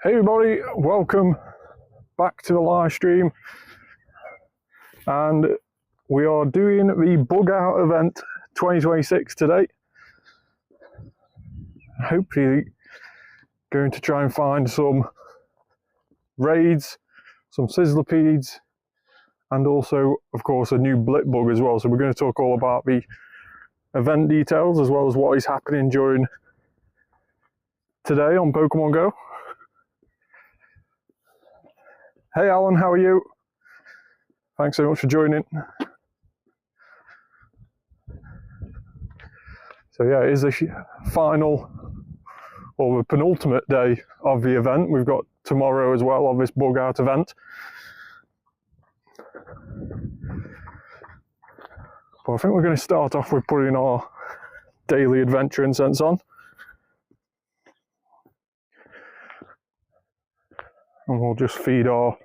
Hey everybody, welcome back to the live stream, and we are doing the Bug Out event 2026 today. Hopefully going to try and find some raids, some Sizzlipedes, and also of course a new Blipbug as well. So we're going to talk all about the event details as well as what is happening during today on Pokemon Go. Hey Alan, how are you? Thanks so much for joining. So yeah, it is the final or the penultimate day of the event. We've got tomorrow as well of this Bug Out event. But I think we're going to start off with putting our daily adventure incense on. And we'll just feed our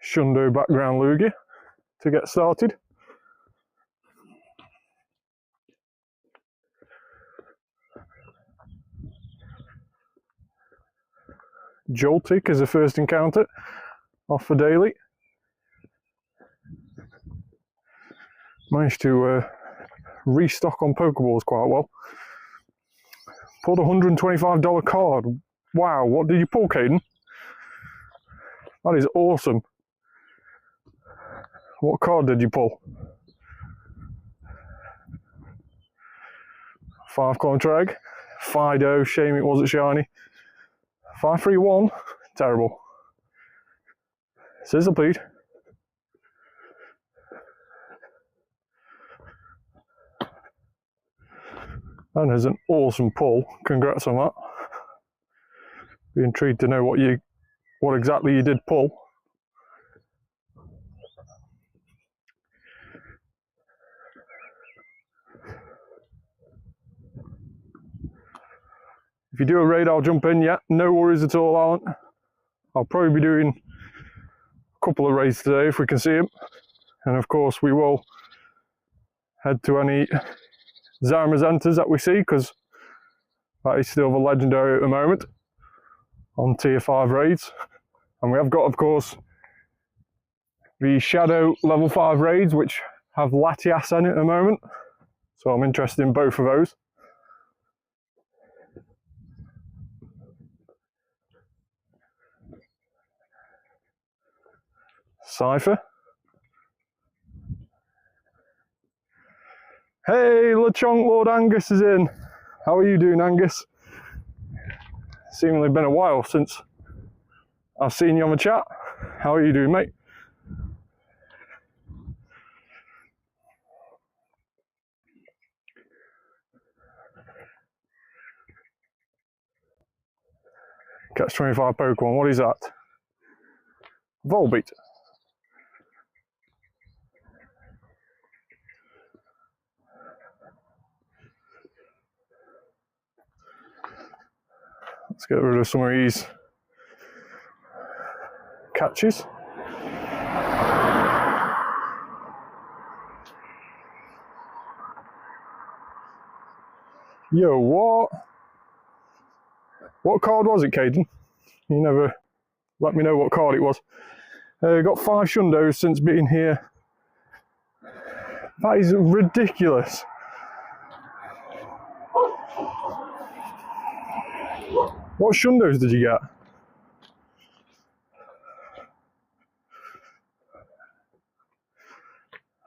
Hundo background loogie to get started. Joltik is the first encounter off the daily. Managed to restock on Pokeballs quite well. Pulled a $125 card. Wow, what did you pull, Caden? That is awesome. What card did you pull? 5-kilometer egg. Fido, shame it wasn't shiny. 531, terrible. Sizzlipede. That is an awesome pull. Congrats on that. Be intrigued to know what exactly you did pull. If you do a raid, I'll jump in. Yeah, no worries at all, Alan. I'll probably be doing a couple of raids today if we can see him. And of course, we will head to any Zarmazenters that we see, because that is still the legendary at the moment on tier 5 raids. And we have got, of course, the Shadow level 5 raids, which have Latias in it at the moment. So I'm interested in both of those. Cypher. Hey, LeChonk Lord Angus is in. How are you doing, Angus? Seemingly been a while since I've seen you on the chat. How are you doing, mate? Catch 25 Pokemon, what is that? Volbeat. Let's get rid of some of these catches. Yo, what? What card was it, Caden? You never let me know what card it was. Got 5 Shundos since being here. That is ridiculous. What Shundos did you get?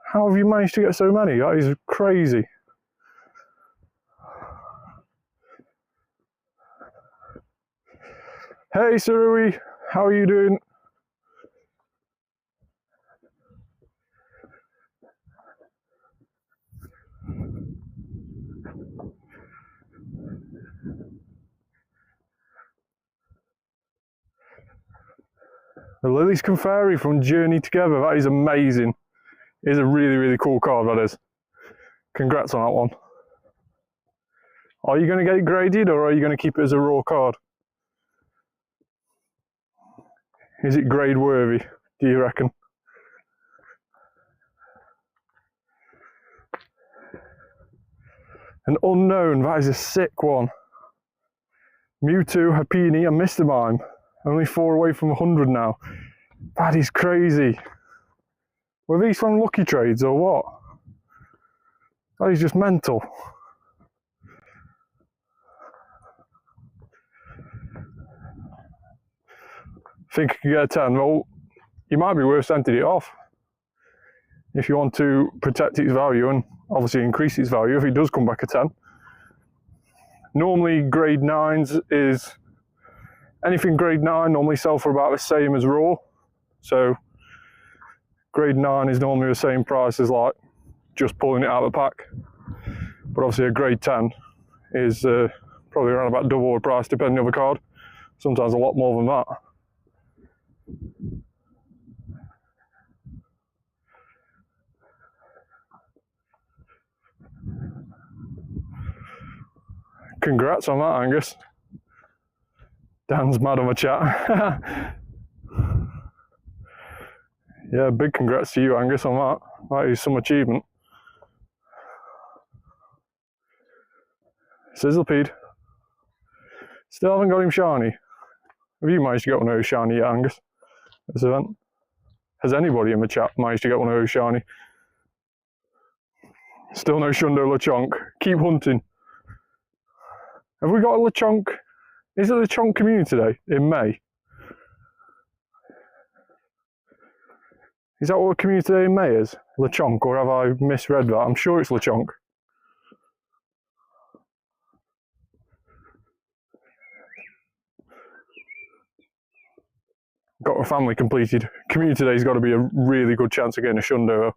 How have you managed to get so many? That is crazy. Hey Sarui, how are you doing? The Lily's Conferi from Journey Together, that is amazing. It is a really, really cool card, that is. Congrats on that one. Are you going to get it graded, or are you going to keep it as a raw card? Is it grade worthy, do you reckon? An unknown, that is a sick one. Mewtwo, Happiny and Mr. Mime. Only 4 away from 100 now. That is crazy. Were these from lucky trades or what? That is just mental. Think I could get a 10. Well, you might be worth sending it off if you want to protect its value and obviously increase its value if it does come back a 10. Normally grade 9s is anything grade 9 normally sell for about the same as raw. So grade 9 is normally the same price as like just pulling it out of the pack. But obviously a grade 10 is probably around about double the price depending on the card. Sometimes a lot more than that. Congrats on that, Angus. Dan's mad on the chat. Yeah, big congrats to you, Angus, on that. That is some achievement. Sizzlipede. Still haven't got him shiny. Have you managed to get one of those shiny yet, Angus? This event? Has anybody in the chat managed to get one of those shiny? Still no Hundo Lechonk. Keep hunting. Have we got a Lechonk? Is it the Lechonk Community Day in May? Is that what Community Day in May is? Lechonk, or have I misread that? I'm sure it's Lechonk. Got a family completed. Community Day's got to be a really good chance of getting a Hundo.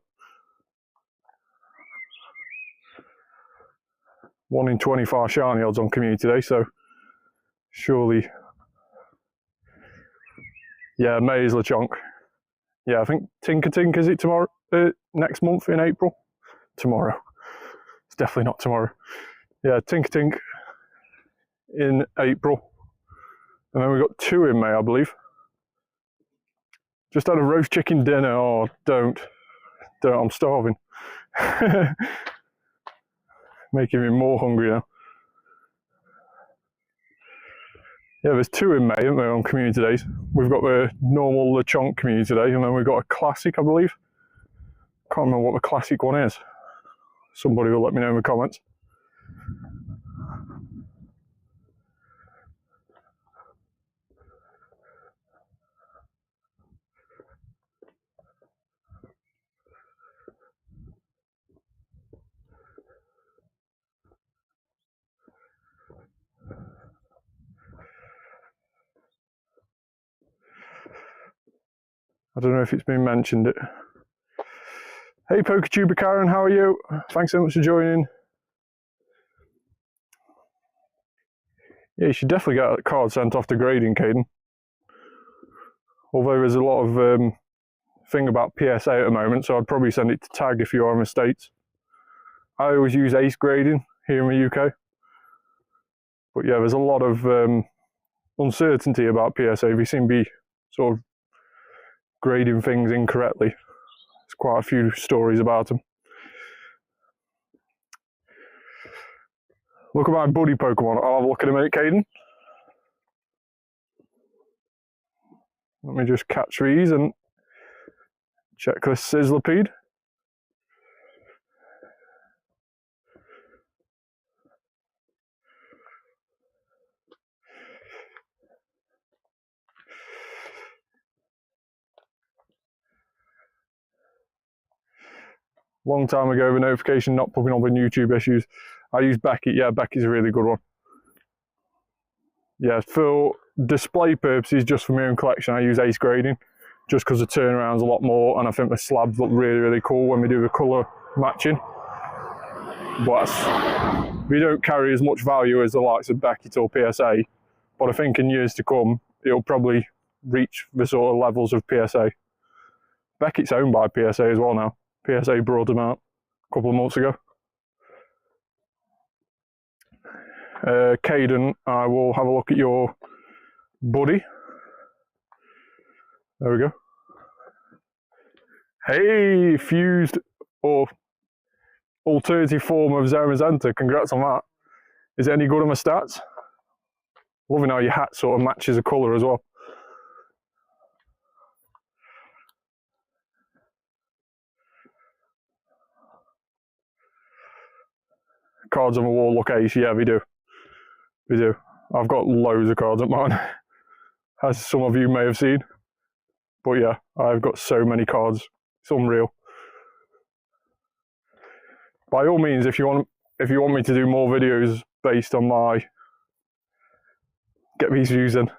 1 in 25 shiny odds on Community Day, so surely. Yeah, May is Lechonk. Yeah, I think Tinker is it tomorrow? Next month in April? Tomorrow. It's definitely not tomorrow. Yeah, Tinker in April. And then we've got 2 in May, I believe. Just had a roast chicken dinner. Oh, don't, I'm starving. Making me more hungry now. Yeah, there's 2 in May, aren't there, on Community Days. We've got the normal Lechonk Community Day, and then we've got a classic, I believe. Can't remember what the classic one is. Somebody will let me know in the comments. I don't know if it's been mentioned. Hey PokeTuber Karen, how are you? Thanks so much for joining. Yeah, you should definitely get a card sent off to grading, Caden. Although there's a lot of thing about PSA at the moment, so I'd probably send it to Tag if you are in the States. I always use Ace grading here in the UK. But yeah, there's a lot of uncertainty about PSA. They seem to be sort of grading things incorrectly. There's quite a few stories about them. Look at my buddy Pokemon. I'll have a look in a minute, Caden. Let me just catch these and check this Sizzlipede. Long time ago, the notification not popping up with YouTube issues. I use Beckett. Yeah, Beckett's a really good one. Yeah, for display purposes, just for my own collection, I use Ace grading, just because the turnaround's a lot more, and I think the slabs look really, really cool when we do the colour matching. But we don't carry as much value as the likes of Beckett or PSA. But I think in years to come, it'll probably reach the sort of levels of PSA. Beckett's owned by PSA as well now. PSA brought them out a couple of months ago. Caden, I will have a look at your buddy. There we go. Hey, fused or alternative form of Zamazenta. Congrats on that. Is it any good on the stats? Loving how your hat sort of matches the colour as well. Cards on the wall look ace, yeah, we do. We do. I've got loads of cards at mine, as some of you may have seen. But yeah, I've got so many cards. It's unreal. By all means, if you want me to do more videos based on my get these views in,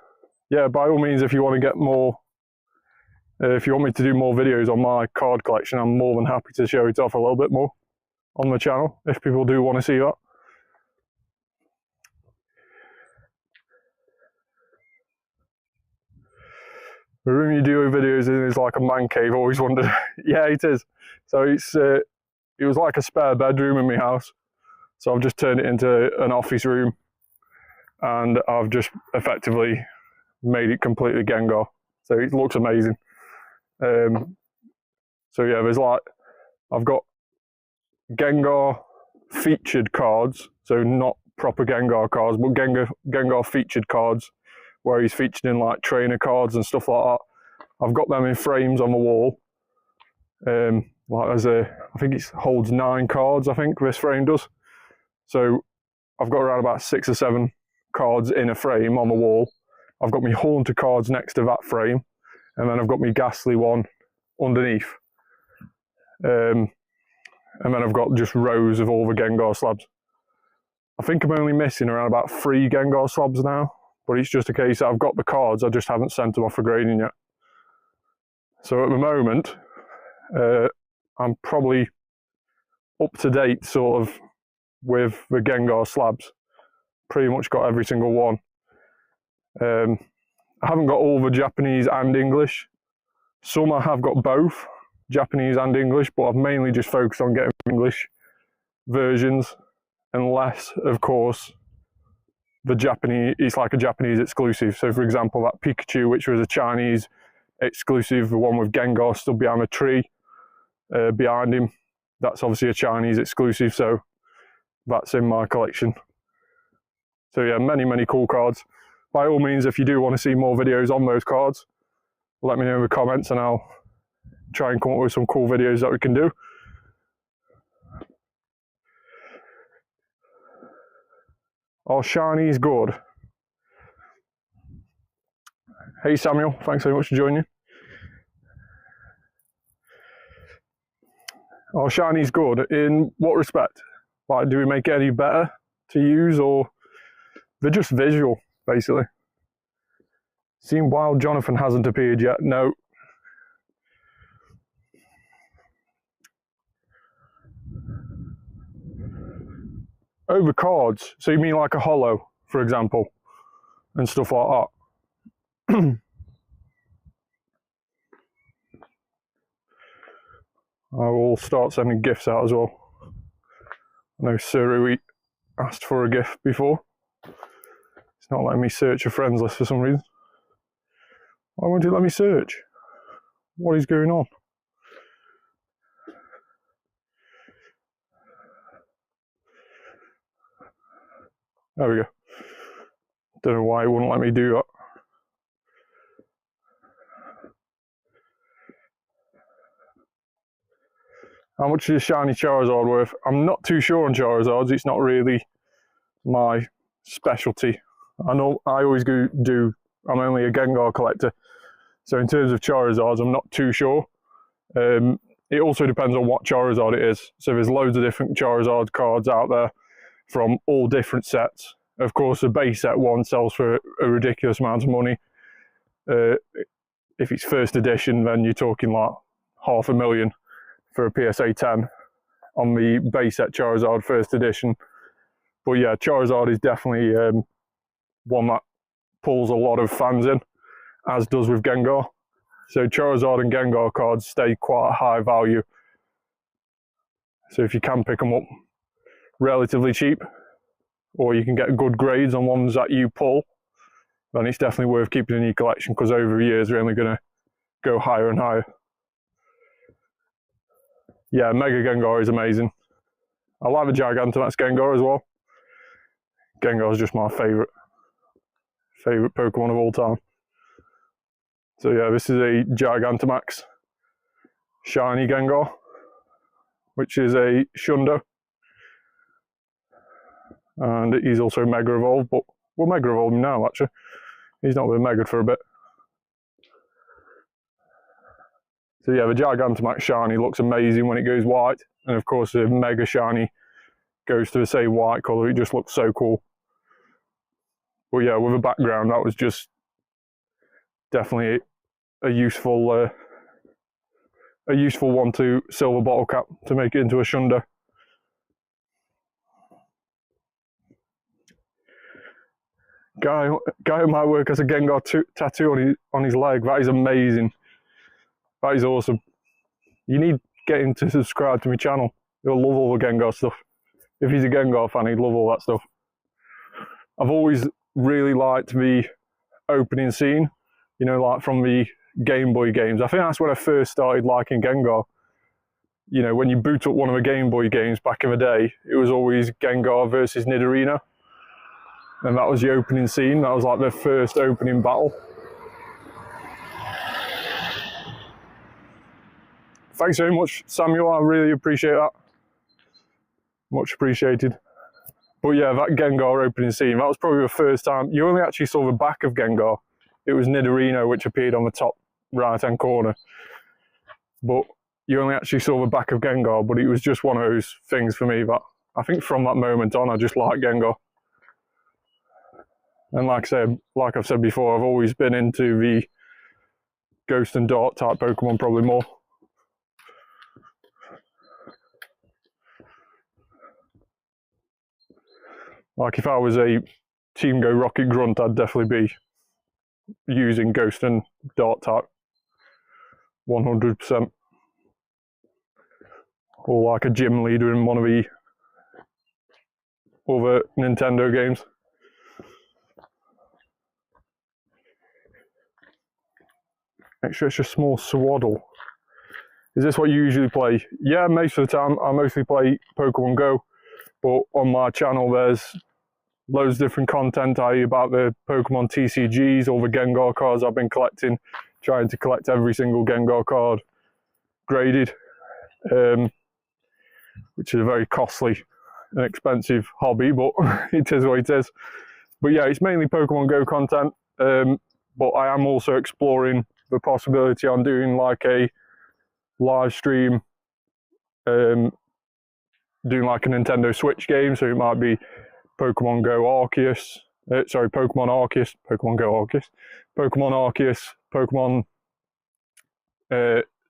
yeah, by all means, if you want to get more, if you want me to do more videos on my card collection, I'm more than happy to show it off a little bit more on the channel if people do want to see that. The room you do videos in is like a man cave, always wondered. Yeah, it is. So it was like a spare bedroom in my house. So I've just turned it into an office room, and I've just effectively made it completely Gengar. So it looks amazing. So yeah, there's like, I've got Gengar featured cards, so not proper Gengar cards, but Gengar featured cards, where he's featured in like trainer cards and stuff like that. I've got them in frames on the wall. Like I think it holds 9 cards, I think this frame does. So I've got around about 6 or 7 cards in a frame on the wall. I've got my Haunter cards next to that frame, and then I've got my Ghastly one underneath. And then I've got just rows of all the Gengar slabs. I think I'm only missing around about 3 Gengar slabs now, but it's just a case that I've got the cards, I just haven't sent them off for grading yet. So at the moment, I'm probably up to date sort of with the Gengar slabs. Pretty much got every single one. I haven't got all the Japanese and English. Some I have got both, Japanese and English, but I've mainly just focused on getting English versions, unless, of course, the Japanese, it's like a Japanese exclusive. So for example, that Pikachu, which was a Chinese exclusive, the one with Gengar stood behind a tree behind him, that's obviously a Chinese exclusive, so that's in my collection. So yeah, many cool cards. By all means, if you do want to see more videos on those cards, let me know in the comments and I'll try and come up with some cool videos that we can do. Our Shiny's good. Hey Samuel, thanks very much for joining. Our Shiny's good. In what respect? Like, do we make it any better to use, or they're just visual, basically? Seen Wild Jonathan hasn't appeared yet. No. Over cards. So you mean like a holo, for example, and stuff like that? I will start sending gifts out as well. I know Suru asked for a gift before. It's not letting me search a friends list for some reason. Why won't it let me search? What is going on? There we go. Don't know why it wouldn't let me do that. How much is Shiny Charizard worth? I'm not too sure on Charizards. It's not really my specialty. I know I always do, I'm only a Gengar collector. So in terms of Charizards, I'm not too sure. It also depends on what Charizard it is. So there's loads of different Charizard cards out there from all different sets. Of course, the base set one sells for a ridiculous amount of money. If it's first edition, then you're talking like $500,000 for a PSA 10 on the base set Charizard first edition. But yeah, Charizard is definitely one that pulls a lot of fans in, as does with Gengar. So Charizard and Gengar cards stay quite a high value. So if you can pick them up relatively cheap, or you can get good grades on ones that you pull, then it's definitely worth keeping in your collection, because over the years they're only going to go higher and higher. Yeah, Mega Gengar is amazing. I like the Gigantamax Gengar as well. Gengar is just my favourite. favourite Pokemon of all time. So yeah, this is a Gigantamax Shiny Gengar, which is a Shundo. And he's also Mega Evolved, but we'll Mega Evolve him now actually. He's not been Mega'd for a bit. So yeah, the Gigantamax Shiny looks amazing when it goes white. And of course the Mega Shiny goes to the same white colour, it just looks so cool. But yeah, with a background, that was just definitely a useful one to silver bottle cap to make it into a Shundo. Guy who might work as a Gengar tattoo on his leg. That is amazing. That is awesome. You need to get him to subscribe to my channel. He'll love all the Gengar stuff. If he's a Gengar fan, he'd love all that stuff. I've always really liked the opening scene, you know, like from the Game Boy games. I think that's when I first started liking Gengar. You know, when you boot up one of the Game Boy games back in the day, it was always Gengar versus Nidorina. And that was the opening scene. That was like their first opening battle. Thanks very much, Samuel. I really appreciate that. Much appreciated. But yeah, that Gengar opening scene, that was probably the first time. You only actually saw the back of Gengar. It was Nidorino which appeared on the top right-hand corner. But you only actually saw the back of Gengar, but it was just one of those things for me that I think from that moment on, I just liked Gengar. And like I've said before, I've always been into the Ghost and Dart type Pokemon probably more. Like if I was a Team Go Rocket Grunt, I'd definitely be using Ghost and Dart type. 100%. Or like a gym leader in one of the other Nintendo games. Extra small Swaddle. Is this what you usually play? Yeah, most of the time I mostly play Pokemon Go, but on my channel there's loads of different content, i.e. about the Pokemon TCGs, all the Gengar cards I've been collecting, trying to collect every single Gengar card graded, which is a very costly and expensive hobby, but it is what it is. But yeah, it's mainly Pokemon Go content, but I am also exploring the possibility on doing like a live stream, doing like a Nintendo Switch game, so it might be Pokemon Go Arceus, Pokemon Arceus, Pokemon Go Arceus, Pokemon Arceus, Pokemon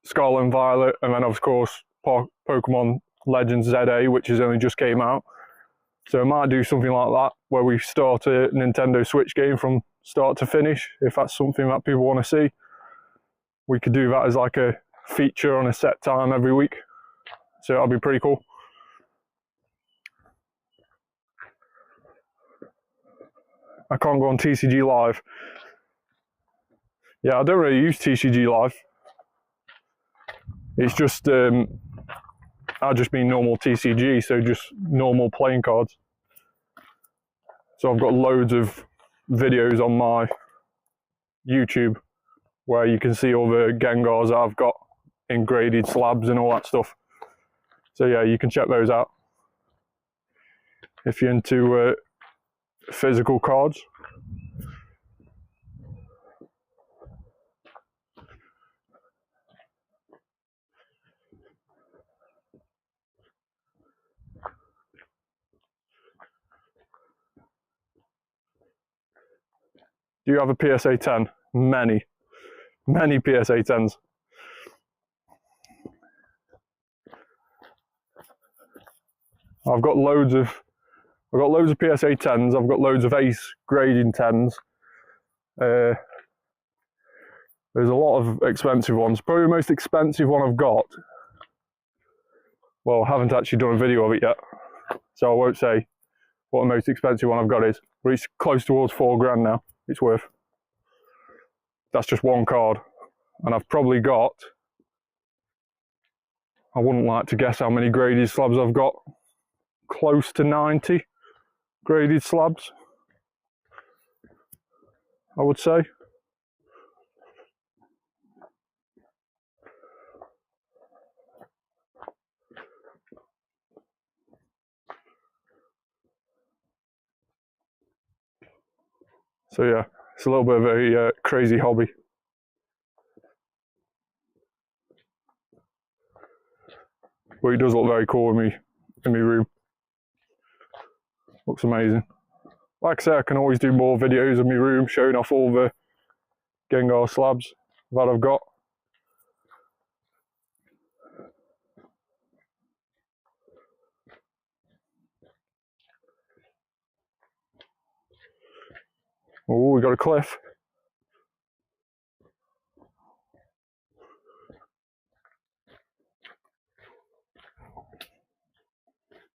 Scarlet and Violet, and then of course Pokemon Legends ZA, which has only just came out. So I might do something like that, where we start a Nintendo Switch game from start to finish, if that's something that people want to see. We could do that as like a feature on a set time every week. So that'll be pretty cool. I can't go on TCG Live. Yeah, I don't really use TCG Live. It's just, I just mean normal TCG, so just normal playing cards. So I've got loads of videos on my YouTube where you can see all the Gengars that I've got in graded slabs and all that stuff. So yeah, you can check those out if you're into physical cards. Do you have a PSA 10? Many PSA 10s. I've got loads of PSA 10s. I've got loads of Ace grading 10s. There's a lot of expensive ones. Probably the most expensive one I've got. Well, I haven't actually done a video of it yet, so I won't say what the most expensive one I've got is. But it's close towards £4 now. It's worth. That's just one card, and I've probably got, I wouldn't like to guess how many graded slabs I've got. Close to 90 graded slabs. I would say. So yeah, it's a little bit of a crazy hobby. But it does look very cool in my room. Looks amazing. Like I say, I can always do more videos of my room showing off all the Gengar slabs that I've got. Oh, we got a cliff.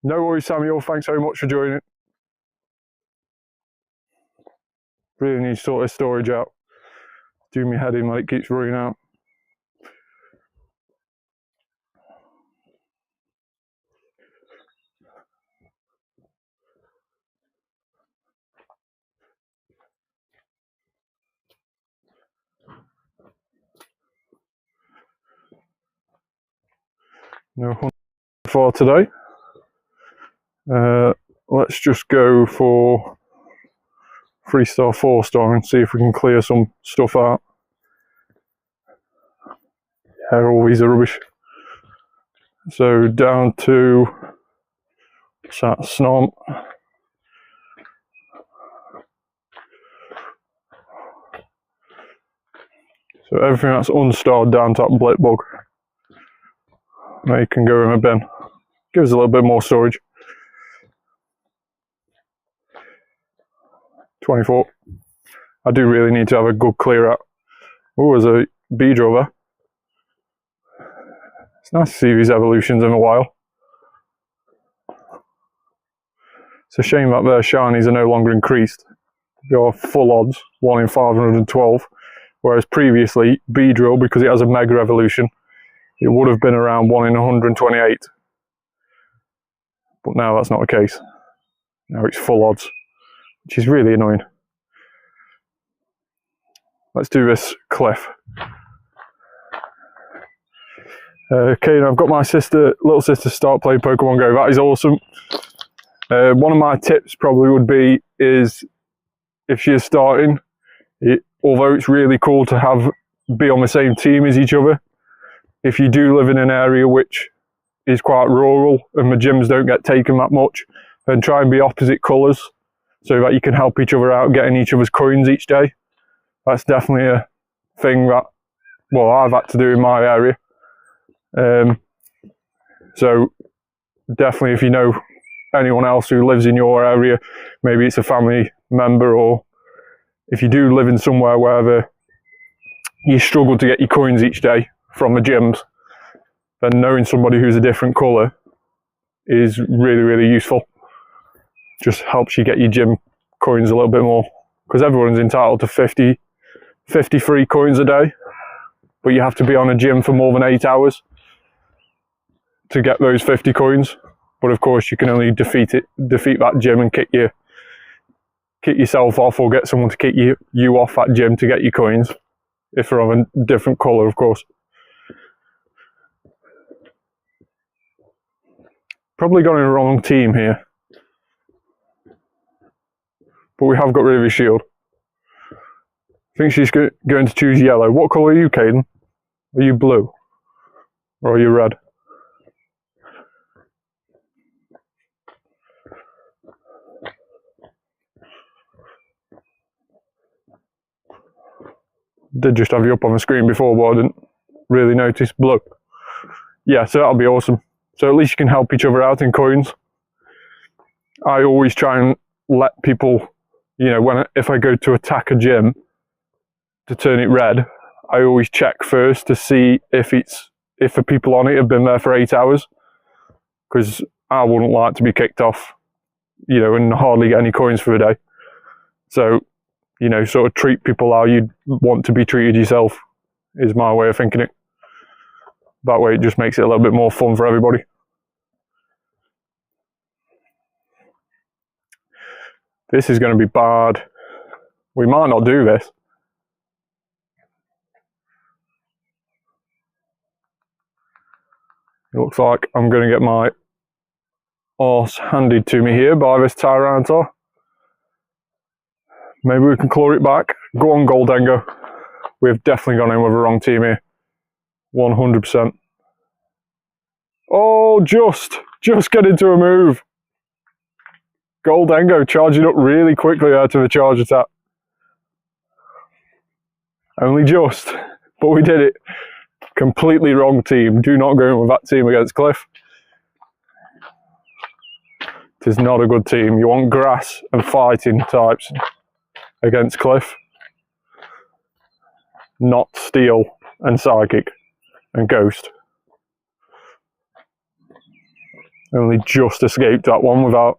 No worries, Samuel. Thanks very much for joining. Really need to sort this storage out. Do me head in when it keeps running out. No hunt for today. Let's just go for 3-star, 4-star and see if we can clear some stuff out. Yeah, all these are rubbish. So down to that Snomp. So everything that's unstarred down to that Blipbug. They can go in a bin. Gives a little bit more storage. 24. I do really need to have a good clear out. Oh, there's a Beedrill there. It's nice to see these evolutions in a while. It's a shame that their shinies are no longer increased. They are full odds, 1 in 512. Whereas previously, Beedrill, because it has a mega evolution, it would have been around 1 in 128. But now that's not the case. Now it's full odds, which is really annoying. Let's do this cliff. Okay, now I've got my little sister start playing Pokemon Go. That is awesome. One of my tips probably would be is if she is starting, although it's really cool to be on the same team as each other, if you do live in an area which is quite rural and the gyms don't get taken that much, then try and be opposite colours so that you can help each other out getting each other's coins each day. That's definitely a thing that, well, I've had to do in my area. So definitely if you know anyone else who lives in your area, maybe it's a family member, or if you do live in somewhere where you struggle to get your coins each day from the gyms, then knowing somebody who's a different colour is really, really useful. Just helps you get your gym coins a little bit more, because everyone's entitled to 53 coins a day, but you have to be on a gym for more than 8 hours to get those 50 coins. But of course you can only defeat that gym and kick yourself off, or get someone to kick you off that gym to get your coins, if they're of a different colour, of course. Probably got in the wrong team here, but we have got rid of his shield. I think she's going to choose yellow. What colour are you, Caden? Are you blue? Or are you red? Did just have you up on the screen before, but I didn't really notice. Blue. Yeah, so that'll be awesome. So at least you can help each other out in coins. I always try and let people, if I go to attack a gym to turn it red, I always check first to see if the people on it have been there for 8 hours, because I wouldn't like to be kicked off, and hardly get any coins for the day. So, sort of treat people how you'd want to be treated yourself is my way of thinking it. That way it just makes it a little bit more fun for everybody. This is going to be bad. We might not do this. It looks like I'm going to get my arse handed to me here by this Tyranitar. Maybe we can claw it back. Go on, Goldengo. We've definitely gone in with a wrong team here. 100%. Oh, just get into a move. Goldengo charging up really quickly out of the charge attack. Only just, but we did it. Completely wrong team. Do not go in with that team against Cliff. It is not a good team. You want grass and fighting types against Cliff. Not steel and psychic and ghost. Only just escaped that one without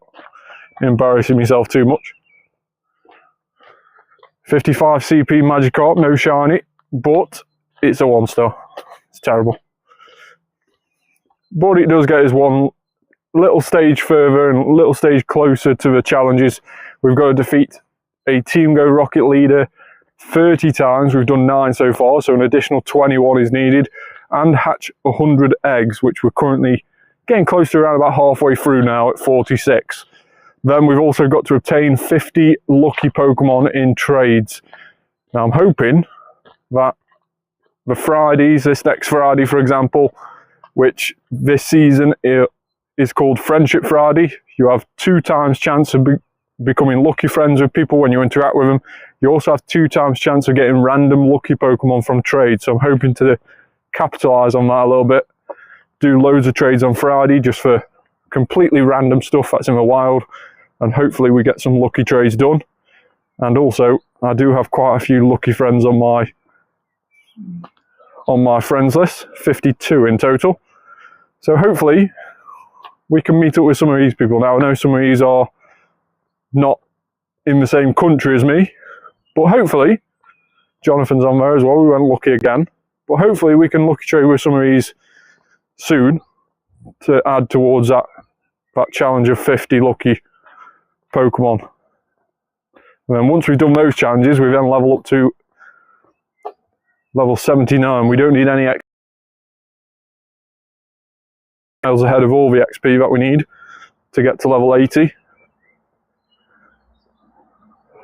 embarrassing myself too much. 55 CP Magikarp, no shiny, but it's a 1-star. It's terrible. But it does get us one little stage further and a little stage closer to the challenges. We've got to defeat a Team Go Rocket leader 30 times. We've done 9 so far, so an additional 21 is needed. And hatch 100 eggs, which we're currently getting close to around about halfway through now at 46. Then we've also got to obtain 50 lucky Pokemon in trades. Now I'm hoping that the Fridays, this next Friday for example, which this season is called Friendship Friday, you have 2 times chance of becoming lucky friends with people when you interact with them. You also have 2 times chance of getting random lucky Pokemon from trades. So I'm hoping to capitalise on that a little bit. Do loads of trades on Friday just for completely random stuff that's in the wild. And hopefully we get some lucky trades done. And also, I do have quite a few lucky friends on my friends list, 52 in total. So hopefully we can meet up with some of these people. Now I know some of these are not in the same country as me, but hopefully, Jonathan's on there as well, we went lucky again. But hopefully we can lucky trade with some of these soon to add towards that challenge of 50 lucky Pokemon. And then once we've done those challenges, we then level up to level 79. We don't need any XP miles ahead of all the XP that we need to get to level 80.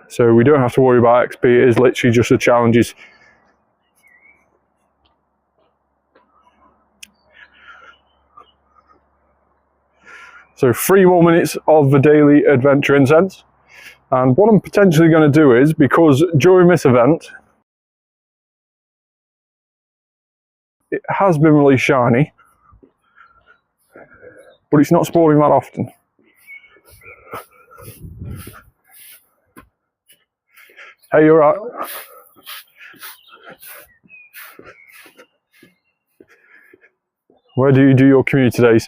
So we don't have to worry about XP, it is literally just the challenges. So 3 more minutes of the daily adventure incense. And what I'm potentially going to do is, because during this event, it has been released shiny, but it's not spawning that often. Hey, you're right. Where do you do your community days?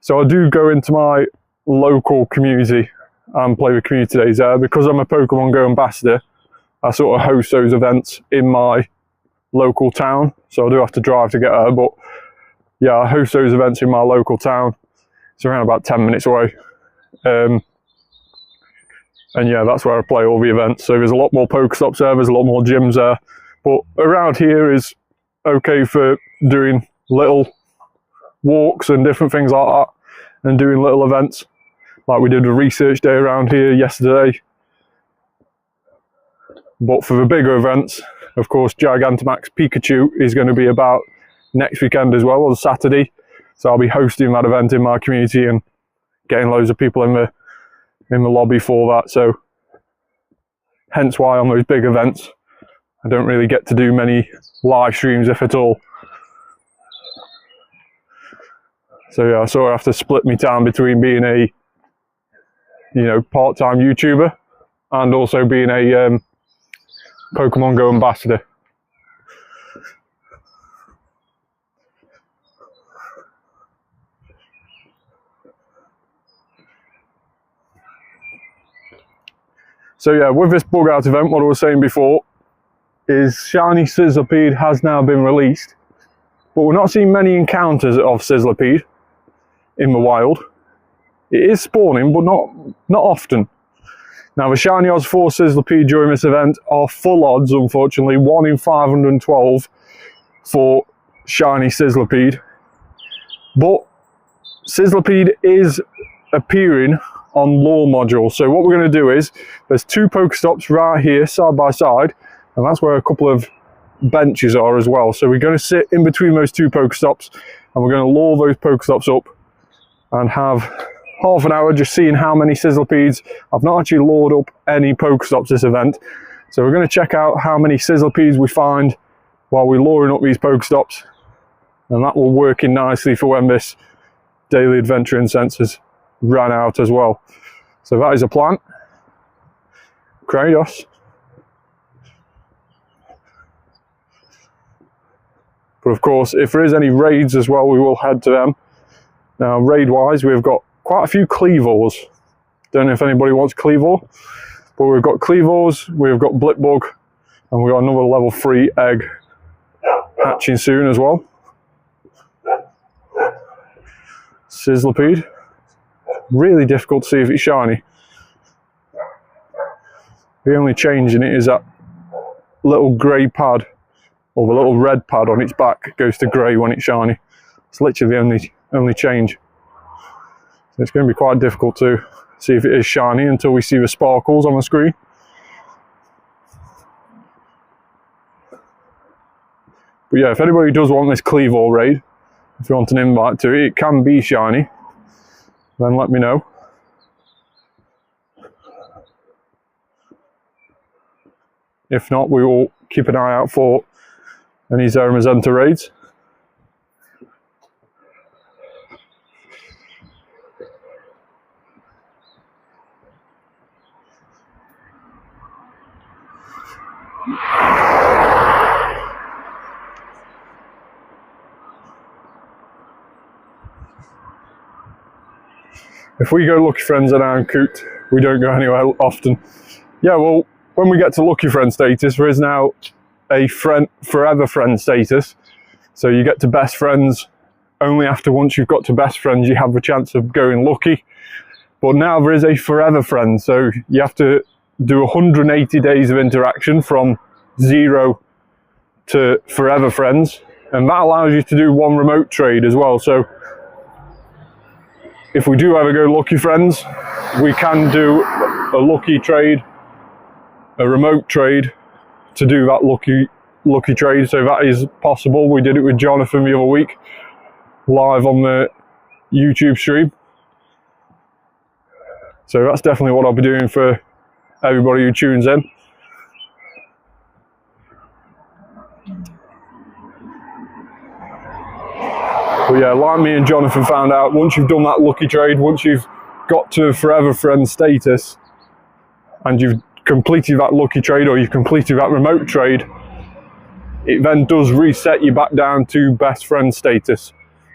So I do go into my local community and play with community days there. Because I'm a Pokemon Go ambassador, I sort of host those events in my local town. So I do have to drive to get there, but yeah, I host those events in my local town. It's around about 10 minutes away. And yeah, that's where I play all the events. So there's a lot more Pokestops there, there's a lot more gyms there. But around here is okay for doing little walks and different things like that, and doing little events. Like we did a research day around here yesterday. But for the bigger events, of course, Gigantamax Pikachu is going to be about next weekend as well, on Saturday. So I'll be hosting that event in my community and getting loads of people in the lobby for that. So hence why on those big events, I don't really get to do many live streams, if at all. So yeah, I sort of have to split my time between being a, part-time YouTuber and also being a Pokemon Go ambassador. So yeah, with this bug out event, what I was saying before is Shiny Sizzlipede has now been released, but we're not seeing many encounters of Sizzlipede in the wild. It is spawning, but not often. Now the shiny odds for Sizzlipede during this event are full odds, unfortunately, 1 in 512 for shiny Sizzlipede. But Sizzlipede is appearing on lure modules. So what we're going to do is, there's 2 Pokestops right here side by side, and that's where a couple of benches are as well. So we're going to sit in between those 2 Pokestops, and we're going to lure those Pokestops up and have half an hour just seeing how many Sizzlipedes. I've not actually lured up any Pokestops this event, so we're going to check out how many Sizzlipedes we find while we're luring up these Pokestops, and that will work in nicely for when this daily adventuring sensors ran out as well. So that is a plan. Kratos. But of course, if there is any raids as well, we will head to them. Now, raid-wise, we've got quite a few Cleavors. Don't know if anybody wants Cleavor, but we've got Cleavors, we've got Blipbug, and we've got another level 3 egg hatching soon as well. Sizzlipede. Really difficult to see if it's shiny. The only change in it is that little grey pad, or the little red pad on its back goes to grey when it's shiny. It's literally the only change. So it's going to be quite difficult to see if it is shiny until we see the sparkles on the screen. But yeah, if anybody does want this Cleavor raid, if you want an invite to it, it can be shiny, then let me know. If not, we will keep an eye out for any Zeramazenta raids. If we go Lucky Friends at Coot, we don't go anywhere often. Yeah, well, when we get to Lucky Friend status, there is now a forever friend status. So you get to best friends only after once you've got to best friends, you have the chance of going lucky. But now there is a forever friend, so you have to do 180 days of interaction from 0 to forever friends, and that allows you to do 1 remote trade as well. So if we do ever go Lucky Friends, we can do a lucky trade, a remote trade, to do that lucky trade. So that is possible. We did it with Jonathan the other week, live on the YouTube stream. So that's definitely what I'll be doing for everybody who tunes in. But yeah, like me and Jonathan found out, once you've done that lucky trade, once you've got to forever friend status and you've completed that lucky trade, or you've completed that remote trade, it then does reset you back down to best friend status.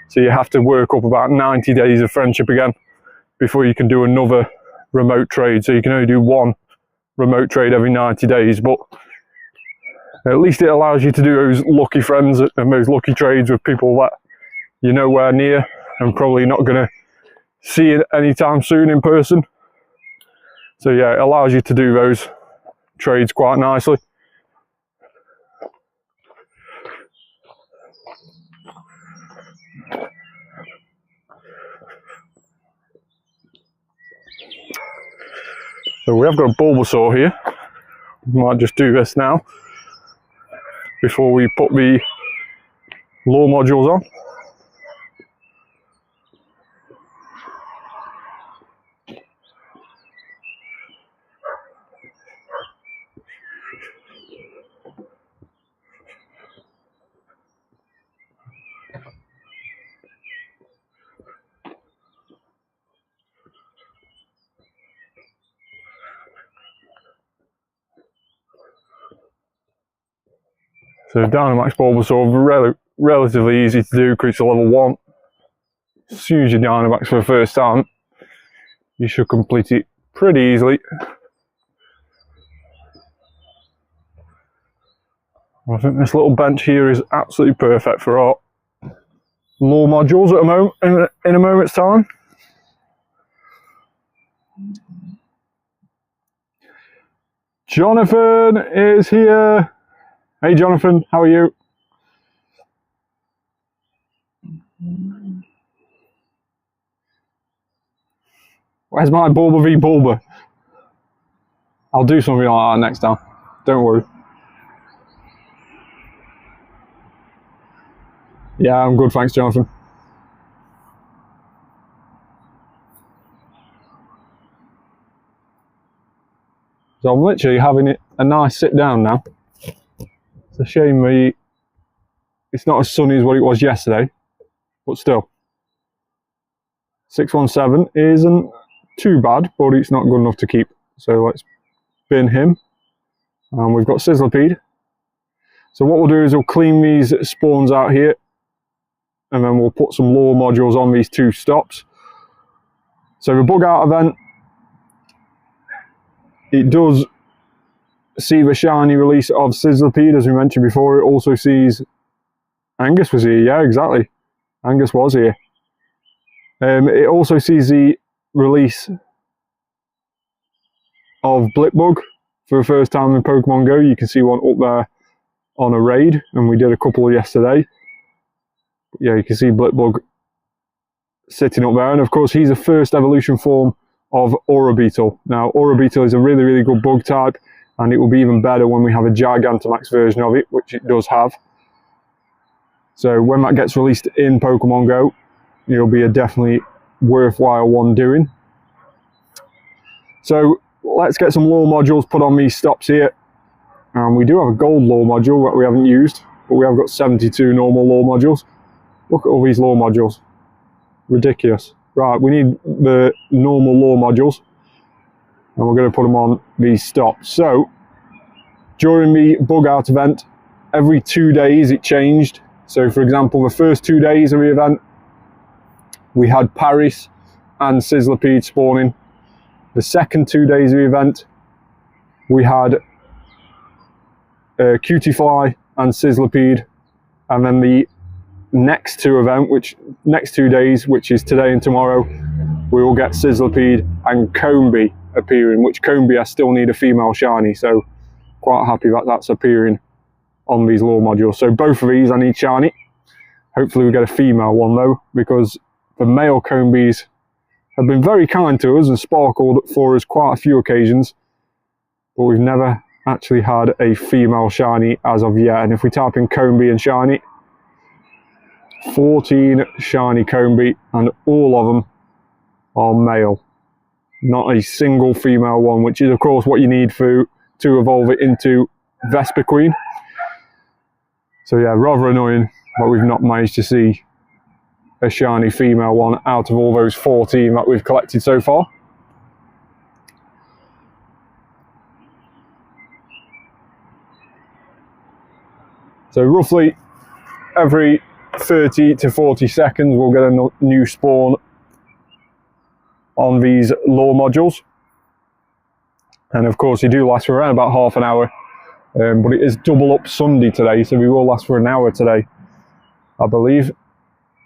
So you have to work up about 90 days of friendship again before you can do another remote trade. So you can only do 1 remote trade every 90 days, but at least it allows you to do those lucky friends and those lucky trades with people that you're nowhere near and probably not going to see it anytime soon in person. So yeah, it allows you to do those trades quite nicely. So we have got a Bulbasaur here. We might just do this now before we put the lure modules on. So Dynamax Bulbasaur, relatively easy to do because it's a level 1. As soon as you Dynamax for the first time, you should complete it pretty easily. I think this little bench here is absolutely perfect for our lure modules at a moment, in a moment's time. Jonathan is here. Hey Jonathan, how are you? Where's my Bulba v Bulba? I'll do something like that next time. Don't worry. Yeah, I'm good, thanks Jonathan. So I'm literally having a nice sit down now. It's a shame it's not as sunny as what it was yesterday, but still. 617 isn't too bad, but it's not good enough to keep. So let's bin him. And we've got Sizzlipede. So what we'll do is we'll clean these spawns out here, and then we'll put some lure modules on these 2 stops. So the bug out event, it does see the shiny release of Sizzlipede, as we mentioned before. It also sees Angus was here, yeah, exactly. Angus was here. It also sees the release of Blipbug for the first time in Pokemon Go. You can see one up there on a raid, and we did a couple yesterday. Yeah, you can see Blipbug sitting up there, and of course he's the first evolution form of Aura Beetle. Now Aura Beetle is a really, really good bug type, and it will be even better when we have a Gigantamax version of it, which it does have. So when that gets released in Pokemon Go, it'll be a definitely worthwhile one doing. So let's get some lure modules put on these stops here. We do have a gold lure module that we haven't used, but we have got 72 normal lure modules. Look at all these lure modules. Ridiculous. Right, we need the normal lure modules, and we're going to put them on these stops. So during the bug out event, every 2 days it changed. So for example, the first 2 days of the event, we had Paris and Sizzlipede spawning. The second 2 days of the event, we had Cutiefly and Sizzlipede, and then the next 2 days, which is today and tomorrow, we will get Sizzlipede and Combee appearing, which Combee I still need a female shiny, so quite happy that that's appearing on these lure modules. So both of these I need shiny. Hopefully we get a female one though, because the male Combees have been very kind to us and sparkled for us quite a few occasions, but we've never actually had a female shiny as of yet. And if we type in Combee and shiny, 14 shiny Combee, and all of them are male. Not a single female one, which is of course what you need to evolve it into Vespiquen. So yeah, rather annoying that we've not managed to see a shiny female one out of all those 14 that we've collected so far. So roughly every 30 to 40 seconds we'll get a new spawn on these lure modules, and of course they do last for around about half an hour, but it is double up Sunday today, so we will last for an hour today, I believe.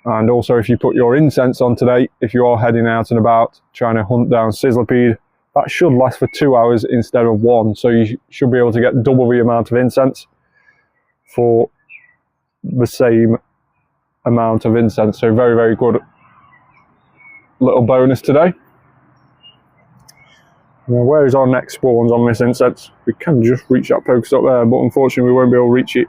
And also if you put your incense on today, if you are heading out and about trying to hunt down Sizzlipede, that should last for 2 hours instead of 1, so you should be able to get double the amount of incense for the same amount of incense. So very, very good little bonus today. Now where is our next spawns on this incense? We can just reach that Pokestop there, but unfortunately we won't be able to reach it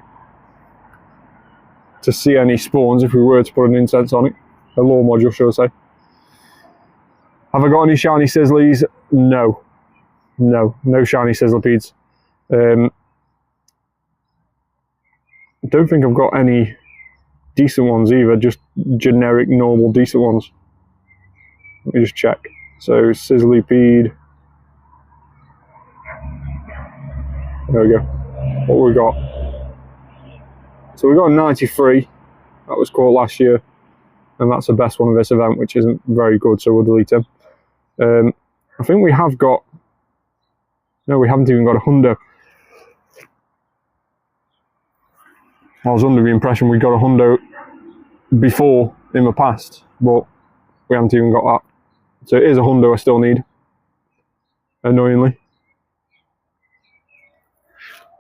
to see any spawns if we were to put an incense on it. A lure module, should I say. Have I got any shiny Sizzlies? No. No shiny Sizzlipedes. I don't think I've got any decent ones either, just generic, normal, decent ones. Let me just check. So, Sizzlipede. There we go. What we got? So we got a 93. That was caught last year. And that's the best one of this event, which isn't very good, so we'll delete him. I think we have got... No, we haven't even got a Hundo. I was under the impression we got a Hundo before in the past, but we haven't even got that. So it is a Hundo I still need, annoyingly.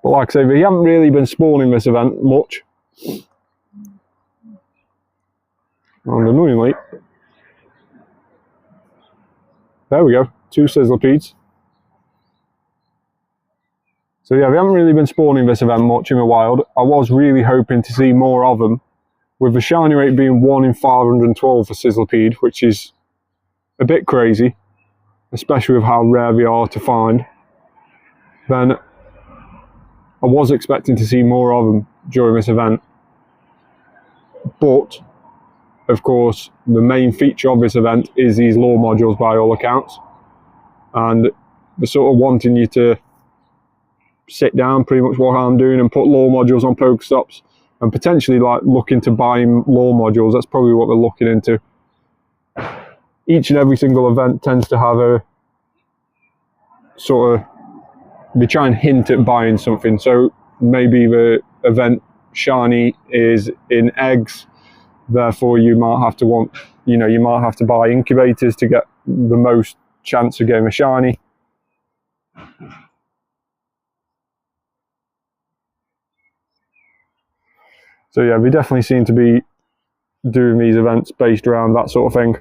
But like I say, they haven't really been spawning this event much. And annoyingly, there we go, 2 Sizzlipedes. So yeah, we haven't really been spawning this event much in the wild. I was really hoping to see more of them, with the shiny rate being 1 in 512 for Sizzlipede, which is a bit crazy, especially with how rare they are to find. Then I was expecting to see more of them during this event. But of course, the main feature of this event is these lore modules by all accounts. And they're sort of wanting you to sit down, pretty much what I'm doing, and put lore modules on Pokestops, and potentially like looking to buying lore modules. That's probably what they're looking into. Each and every single event tends to have a sort of, they try and hint at buying something. So maybe the event shiny is in eggs, therefore you might have to want, you know, you might have to buy incubators to get the most chance of getting a shiny. So yeah, we definitely seem to be doing these events based around that sort of thing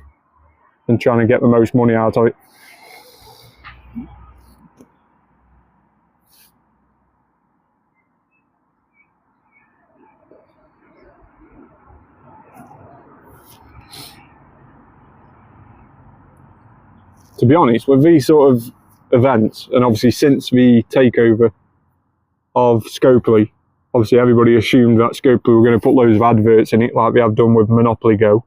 and trying to get the most money out of it. To be honest, with these sort of events, and obviously since the takeover of Scopely, obviously everybody assumed that Scopely were going to put loads of adverts in it like they have done with Monopoly Go.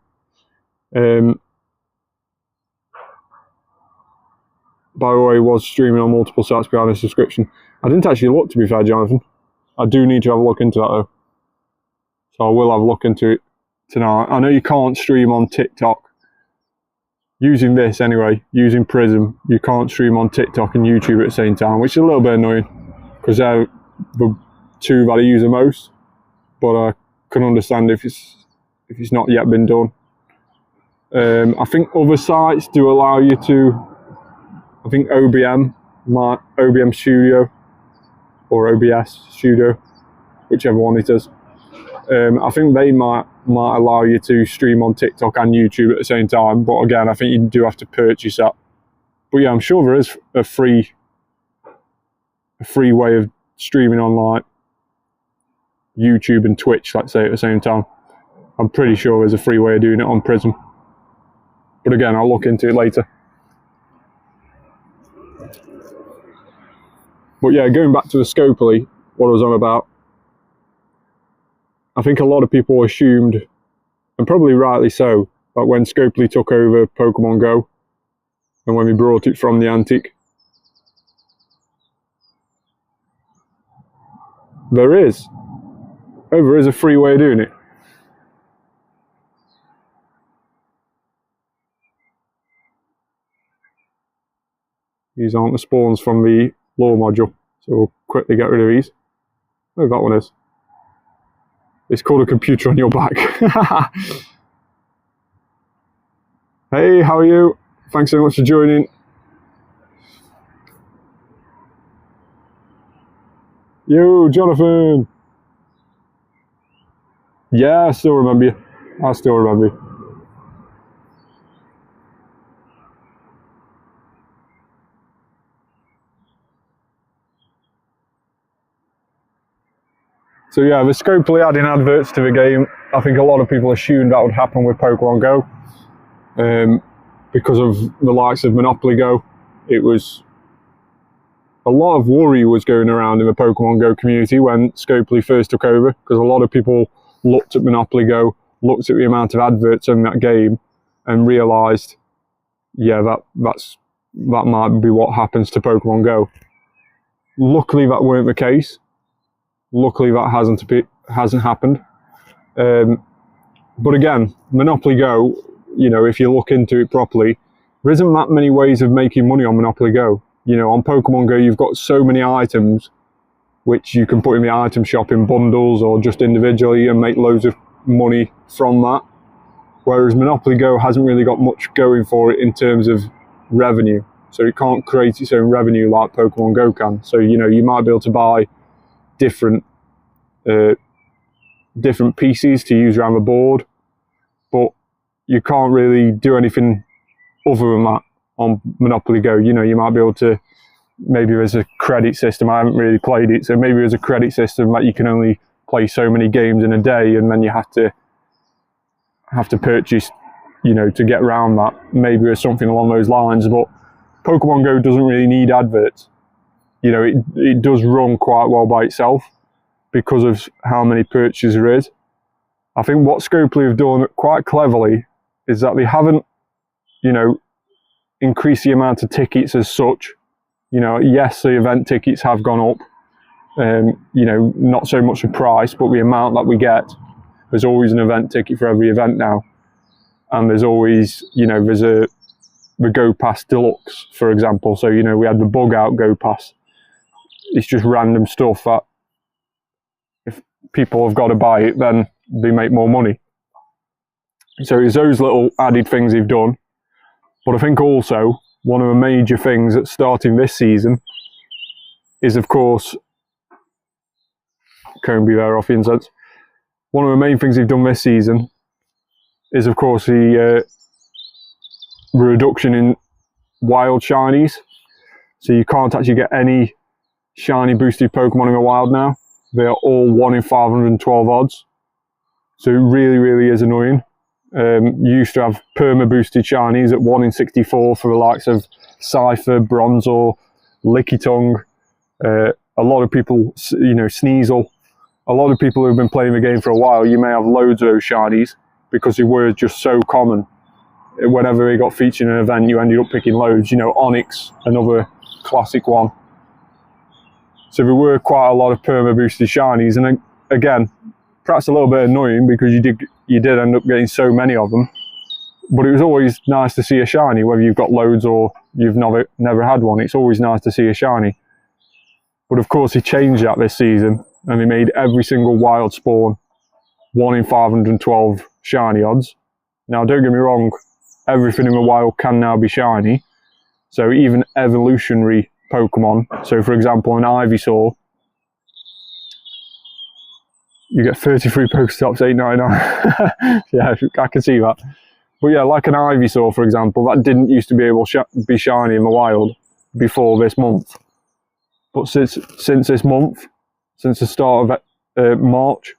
By the way, was streaming on multiple sites behind a subscription. I didn't actually look, to be fair, Jonathan. I do need to have a look into that though. So I will have a look into it tonight. I know you can't stream on TikTok. Using this anyway, using Prism, you can't stream on TikTok and YouTube at the same time, which is a little bit annoying because they're the 2 that I use the most. But I can understand if it's not yet been done. I think other sites do allow you to. I think OBM Studio or OBS Studio, whichever one it is. I think they might allow you to stream on TikTok and YouTube at the same time, but again, I think you do have to purchase that. But yeah, I'm sure there is a free way of streaming on like YouTube and Twitch, let's say, at the same time. I'm pretty sure there's a free way of doing it on Prism. But again, I'll look into it later. But yeah, going back to the Scopely, what I was on about, I think a lot of people assumed, and probably rightly so, that when Scopely took over Pokemon Go, and when we brought it from the Antic, there is a free way of doing it. These aren't the spawns from the lore module, so we'll quickly get rid of these. Oh, that one is. It's called a computer on your back. Hey, how are you? Thanks so much for joining. Yo, Jonathan. Yeah, I still remember you. I still remember you. So yeah, with Scopely adding adverts to the game, I think a lot of people assumed that would happen with Pokemon Go. Because of the likes of Monopoly Go, it was a lot of worry was going around in the Pokemon Go community when Scopely first took over, because a lot of people looked at Monopoly Go, looked at the amount of adverts in that game, and realised, yeah, that might be what happens to Pokemon Go. Luckily, that weren't the case. Luckily, that hasn't happened. But again, Monopoly Go, you know, if you look into it properly, there isn't that many ways of making money on Monopoly Go. You know, on Pokemon Go, you've got so many items which you can put in the item shop in bundles or just individually and make loads of money from that. Whereas Monopoly Go hasn't really got much going for it in terms of revenue. So it can't create its own revenue like Pokemon Go can. So, you know, you might be able to buy different different pieces to use around the board, but you can't really do anything other than that on Monopoly Go. You know, you might be able to, maybe there's a credit system. I haven't really played it, so maybe there's a credit system that you can only play so many games in a day, and then you have to purchase, you know, to get around that. Maybe there's something along those lines, but Pokemon Go doesn't really need adverts. You know, it does run quite well by itself because of how many purchases there is. I think what Scopely have done quite cleverly is that they haven't, you know, increased the amount of tickets as such. You know, yes, the event tickets have gone up, you know, not so much the price, but the amount that we get. There's always an event ticket for every event now. And there's always, you know, there's the Go Pass Deluxe, for example. So, you know, we had the Bug Out Go Pass. It's just random stuff that if people have got to buy it, then they make more money. So it's those little added things they've done. But I think also one of the major things that's starting this season is, of course, can't be there off the incense. One of the main things they've done this season is, of course, the reduction in wild shinies. So you can't actually get any shiny boosted Pokemon in the wild now. They are all 1 in 512 odds. So it really, really is annoying. You used to have perma boosted shinies at 1 in 64 for the likes of Cypher, Bronzor, Lickitung. A lot of people, you know, Sneasel. A lot of people who've been playing the game for a while, you may have loads of those shinies because they were just so common. Whenever they got featured in an event, you ended up picking loads. You know, Onyx, another classic one. So there were quite a lot of perma boosted shinies, and again, perhaps a little bit annoying because you did end up getting so many of them. But it was always nice to see a shiny, whether you've got loads or you've never had one. It's always nice to see a shiny. But of course, he changed that this season, and he made every single wild spawn 1 in 512 shiny odds. Now, don't get me wrong, everything in the wild can now be shiny. So even evolutionary Pokemon, so for example, an Ivysaur, you get 33 Pokestops, $8.99. Yeah, I can see that. But yeah, like an Ivysaur, for example, that didn't used to be able to be shiny in the wild before this month. But since this month, since the start of March,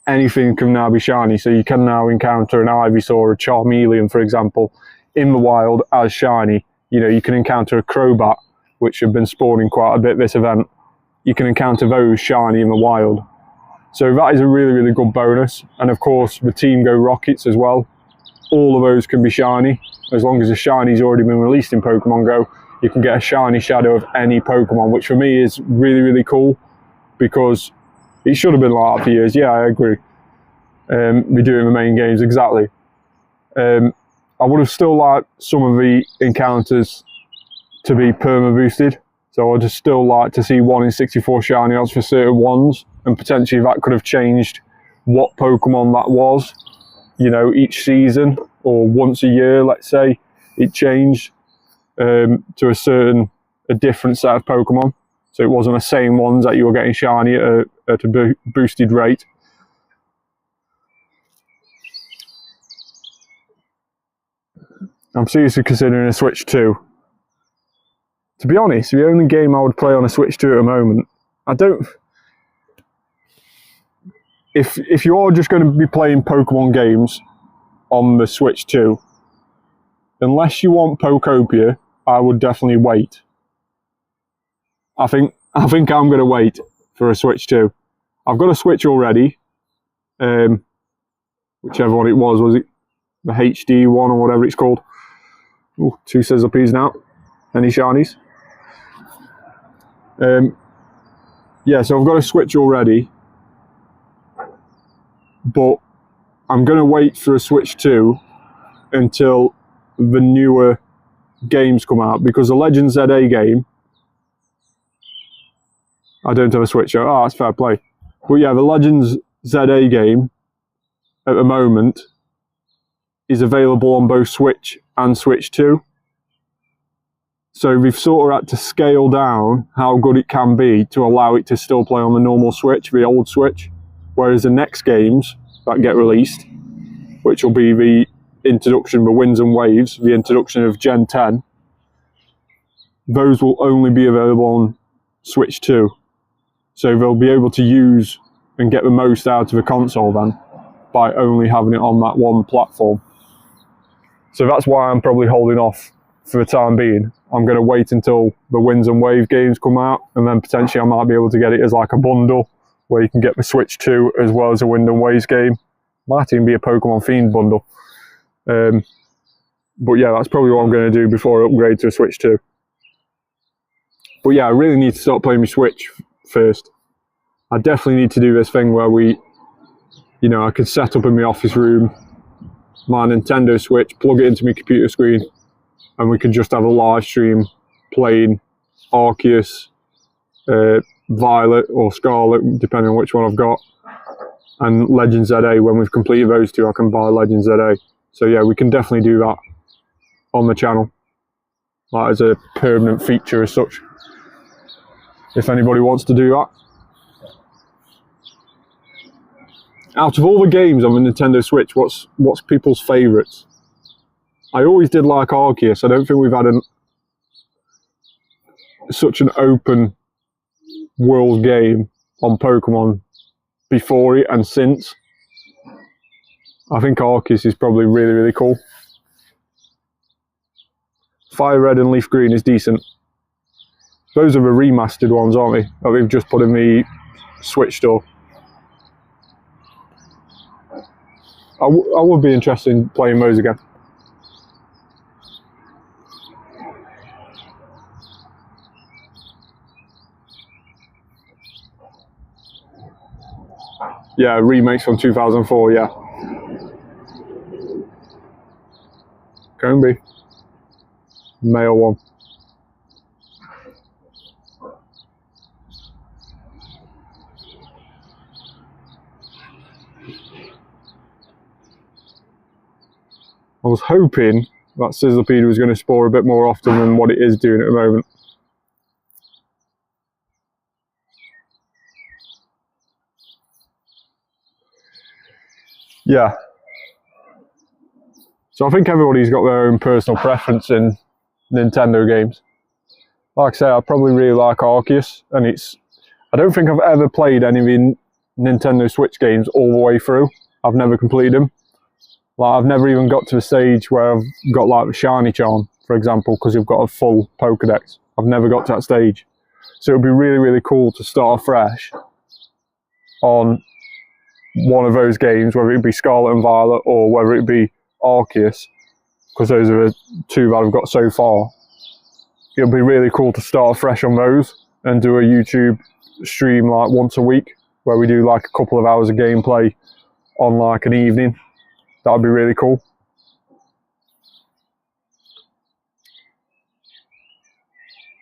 anything can now be shiny. So you can now encounter an Ivysaur or a Charmeleon, for example, in the wild as shiny. You know, you can encounter a Crobat, which have been spawning quite a bit this event. You can encounter those shiny in the wild. So that is a really, really good bonus. And of course, the Team Go Rockets as well. All of those can be shiny. As long as the shiny's already been released in Pokemon Go, you can get a shiny shadow of any Pokemon, which for me is really, really cool because it should have been like that for years. Yeah, I agree. We do it in the main games, exactly. I would have still liked some of the encounters to be perma boosted. So I'd just still like to see 1 in 64 shiny odds for certain ones, and potentially that could have changed what Pokemon that was, you know, each season or once a year, let's say, it changed to a different set of Pokemon. So it wasn't the same ones that you were getting shiny at a boosted rate. I'm seriously considering a Switch 2. To be honest, the only game I would play on a Switch 2 at the moment, I don't... If you're just going to be playing Pokemon games on the Switch 2, unless you want Pokopia, I would definitely wait. I think I'm going to wait for a Switch 2. I've got a Switch already. Whichever one it was it the HD one or whatever it's called? Ooh, 2 Sizzlepedes now. Any shinies? Yeah, so I've got a Switch already. But I'm going to wait for a Switch 2 until the newer games come out, because the Legend ZA game, I don't have a Switch. Oh, that's fair play. But yeah, the Legends ZA game at the moment is available on both Switch and Switch 2. So they've sort of had to scale down how good it can be to allow it to still play on the normal Switch, the old Switch. Whereas the next games that get released, which will be the introduction of the Winds and Waves, the introduction of Gen 10, those will only be available on Switch 2. So they'll be able to use and get the most out of the console then by only having it on that one platform. So that's why I'm probably holding off for the time being. I'm going to wait until the Winds and Wave games come out, and then potentially I might be able to get it as like a bundle where you can get the Switch 2 as well as a Wind and Waves game. Might even be a Pokemon themed bundle. But yeah, that's probably what I'm going to do before I upgrade to a Switch 2. But yeah, I really need to start playing my Switch first. I definitely need to do this thing where I could set up in my office room my Nintendo Switch, plug it into my computer screen, and we could just have a live stream playing Arceus, Violet or Scarlet, depending on which one I've got, and Legend ZA. When we've completed those two, I can buy Legend ZA. So yeah, we can definitely do that on the channel, like as a permanent feature as such, if anybody wants to do that. Out of all the games on the Nintendo Switch, what's people's favourites? I always did like Arceus. I don't think we've had such an open world game on Pokemon before it and since. I think Arceus is probably really, really cool. Fire Red and Leaf Green is decent. Those are the remastered ones, aren't they? That we've just put in the Switch store. I would be interested in playing those again. Yeah, remakes from 2004, yeah. Can be. Male one. I was hoping that Sizzlipede was going to spore a bit more often than what it is doing at the moment. Yeah. So I think everybody's got their own personal preference in Nintendo games. Like I say, I probably really like Arceus, and I don't think I've ever played any of the Nintendo Switch games all the way through. I've never completed them. Like, I've never even got to the stage where I've got like the Shiny Charm, for example, because you've got a full Pokedex. I've never got to that stage. So it would be really, really cool to start fresh on one of those games, whether it be Scarlet and Violet or whether it be Arceus, because those are the two that I've got so far. It would be really cool to start fresh on those and do a YouTube stream like once a week where we do like a couple of hours of gameplay on like an evening. That would be really cool.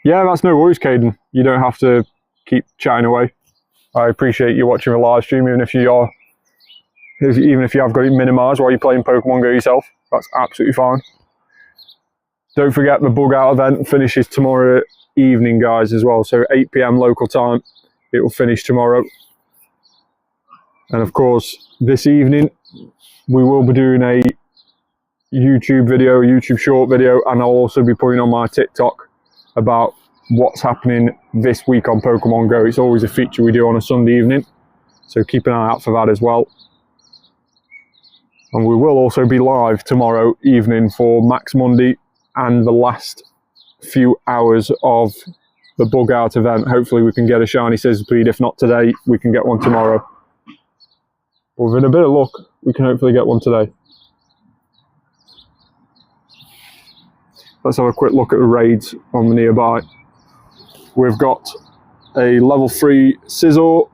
Yeah, that's no worries, Caden. You don't have to keep chatting away. I appreciate you watching the live stream, even if you have got it minimised while you're playing Pokemon Go yourself. That's absolutely fine. Don't forget the Bug Out event finishes tomorrow evening, guys, as well. So 8 PM local time, it will finish tomorrow. And of course, this evening, we will be doing a YouTube video, a YouTube short video, and I'll also be putting on my TikTok about what's happening this week on Pokemon Go. It's always a feature we do on a Sunday evening, so keep an eye out for that as well. And we will also be live tomorrow evening for Max Monday and the last few hours of the Bug Out event. Hopefully we can get a Shiny Sizzlipede. If not today, we can get one tomorrow. But with a bit of luck, we can hopefully get one today. Let's have a quick look at the raids on the nearby. We've got a level 3 Scizor,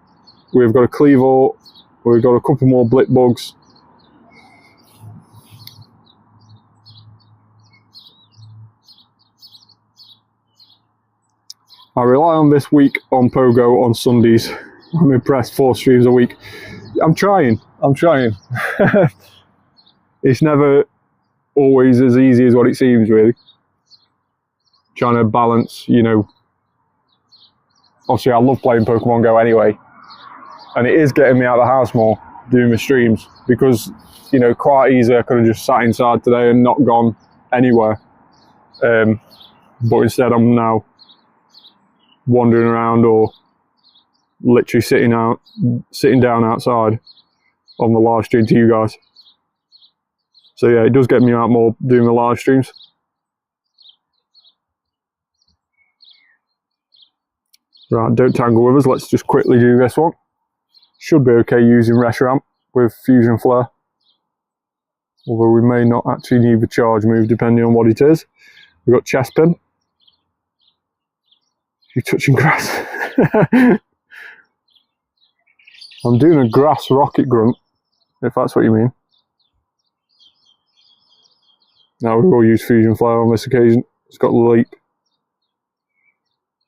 we've got a Cleavor, we've got a couple more Blipbugs. I rely on this week on Pogo on Sundays. I'm impressed, 4 streams a week. I'm trying. It's never always as easy as what it seems, really. trying to balance, you know, obviously I love playing Pokemon Go anyway, and it is getting me out of the house more, doing my streams, because, you know, quite easy I could have just sat inside today and not gone anywhere, but instead I'm now wandering around or literally sitting down outside on the live stream to you guys. So yeah, it does get me out more doing the live streams. Right, don't tangle with us. Let's just quickly do this one. Should be okay using Reshiram with Fusion Flare. Although we may not actually need the charge move depending on what it is. We've got Chespin. You're touching grass. I'm doing a grass rocket grunt, if that's what you mean. Now we will use Fusion Flare on this occasion. It's got Leap.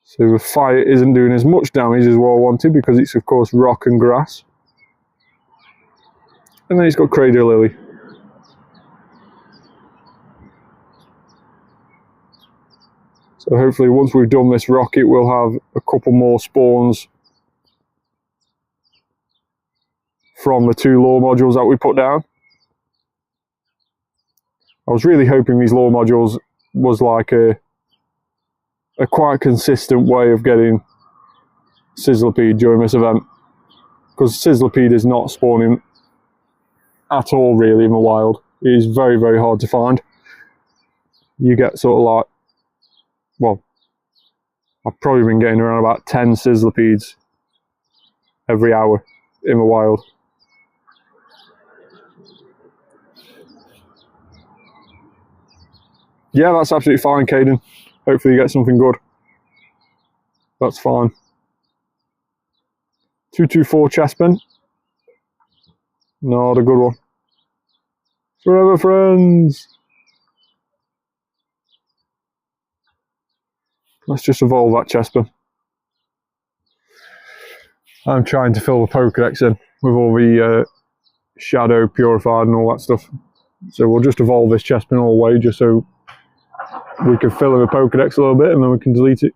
So the fire isn't doing as much damage as what I wanted because it's of course rock and grass. And then it's got Cradle Lily. So hopefully once we've done this rocket, we'll have a couple more spawns from the 2 lore modules that we put down. I was really hoping these lore modules was like a quite consistent way of getting Sizzlipede during this event, because Sizzlipede is not spawning at all really in the wild. It is very, very hard to find. You get sort of like, well, I've probably been getting around about 10 Sizzlipedes every hour in the wild. Yeah, that's absolutely fine, Caden. Hopefully you get something good. That's fine. 224 Chespin. Not a good one. Forever friends. Let's just evolve that Chespin. I'm trying to fill the Pokedex in with all the Shadow Purified and all that stuff. So we'll just evolve this Chespin all the way just so we can fill in the Pokedex a little bit and then we can delete it.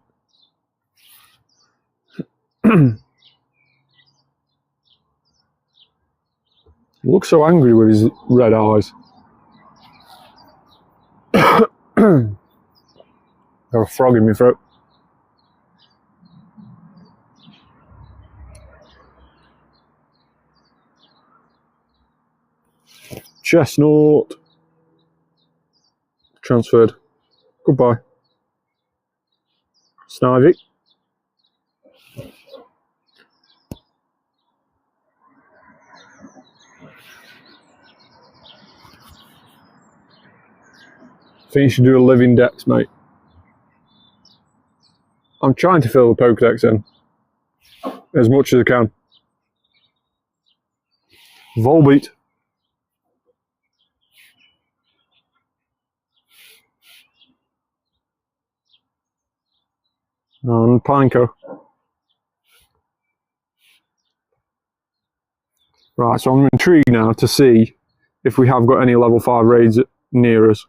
He looks so angry with his red eyes. Got a frog in my throat. Chestnut. Transferred. Goodbye. Snivy. I think you should do a living dex, mate. I'm trying to fill the Pokedex in as much as I can. Volbeat. And Pineco. Right, so I'm intrigued now to see if we have got any level 5 raids near us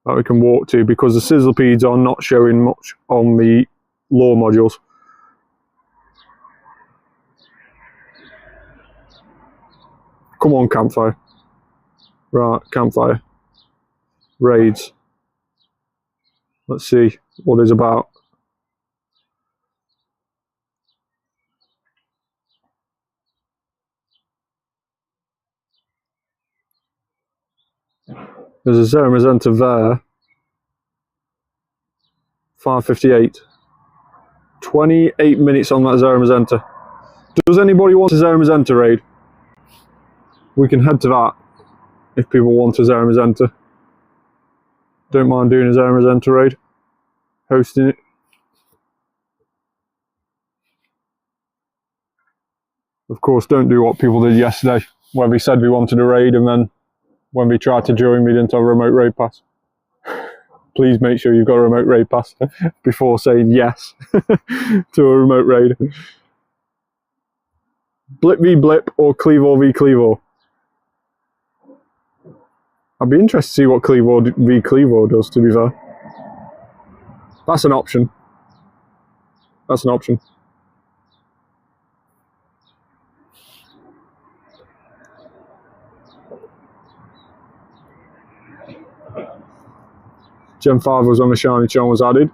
that we can walk to, because the Sizzlipedes are not showing much on the lore modules. Come on, Campfire. Right, Campfire. Raids. Let's see what it's about. There's a Zeramazenta there. 5:58. 28 minutes on that Zeramazenta. Does anybody want a Zeramazenta raid? We can head to that if people want a Zeramazenta. Don't mind doing a Zeramazenta raid. Hosting it. Of course, don't do what people did yesterday, where we said we wanted a raid and then when we tried to join, we didn't have a remote raid pass. Please make sure you've got a remote raid pass before saying yes to a remote raid. Blip v Blip or Cleavor v Cleavor? I'd be interested to see what Cleavor v Cleavor does, to be fair. That's an option. That's an option. Gen 5 was when the shiny charm was added.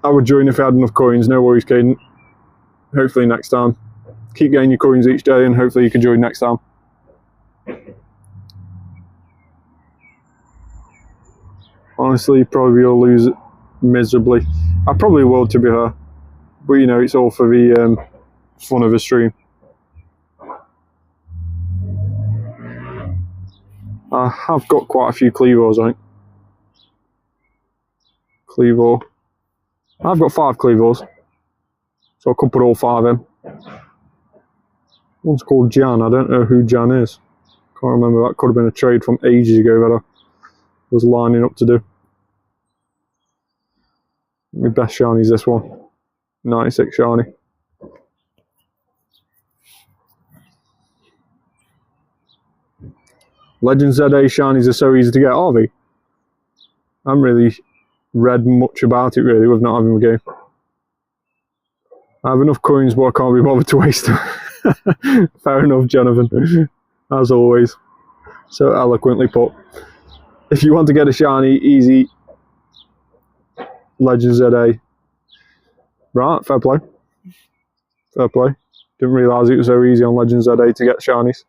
I would join if I had enough coins. No worries, Caden. Hopefully next time. Keep getting your coins each day and hopefully you can join next time. Honestly, probably will lose it miserably. I probably will, to be fair. But you know, it's all for the fun of the stream. I have got quite a few Cleavors, I think. Cleavor. I've got 5 Cleavors. So I could put all 5 in. One's called Jan. I don't know who Jan is. Can't remember. That could have been a trade from ages ago that I was lining up to do. My best shiny is this one. 96 shiny. Legend ZA shinies are so easy to get, are they? I haven't really read much about it really with not having the game. I have enough coins but I can't be bothered to waste them. Fair enough, Jonathan. As always. So eloquently put. If you want to get a shiny, easy. Legend ZA. Right, fair play. Fair play. Didn't realise it was so easy on Legend ZA to get shinies.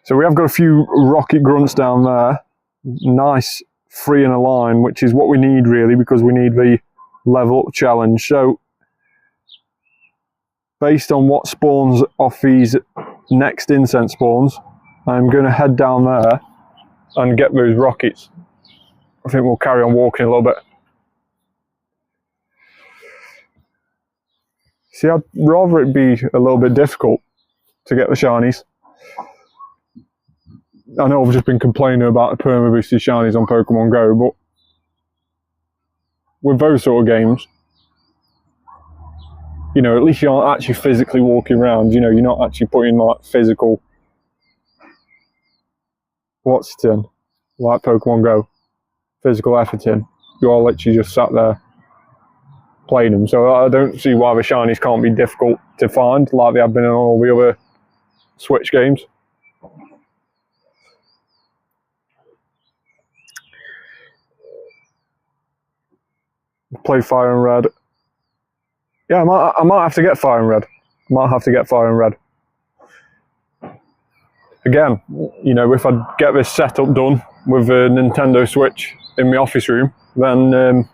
So we have got a few rocket grunts down there. Nice 3 in a line, which is what we need really because we need the level up challenge. So based on what spawns off these next incense spawns, I'm going to head down there and get those rockets. I think we'll carry on walking a little bit. See, I'd rather it be a little bit difficult to get the shinies. I know I've just been complaining about the perma boosted shinies on Pokemon Go, but with those sort of games, you know, at least you aren't actually physically walking around, you know, you're not actually putting like physical, what's it in, like Pokemon Go, physical effort in. You are literally just sat there playing them. So I don't see why the shinies can't be difficult to find like they have been in all the other Switch games. Play Fire and Red. Yeah, I might have to get Fire and Red. Might have to get Fire and Red. Again, you know, if I get this setup done with a Nintendo Switch in my office room, then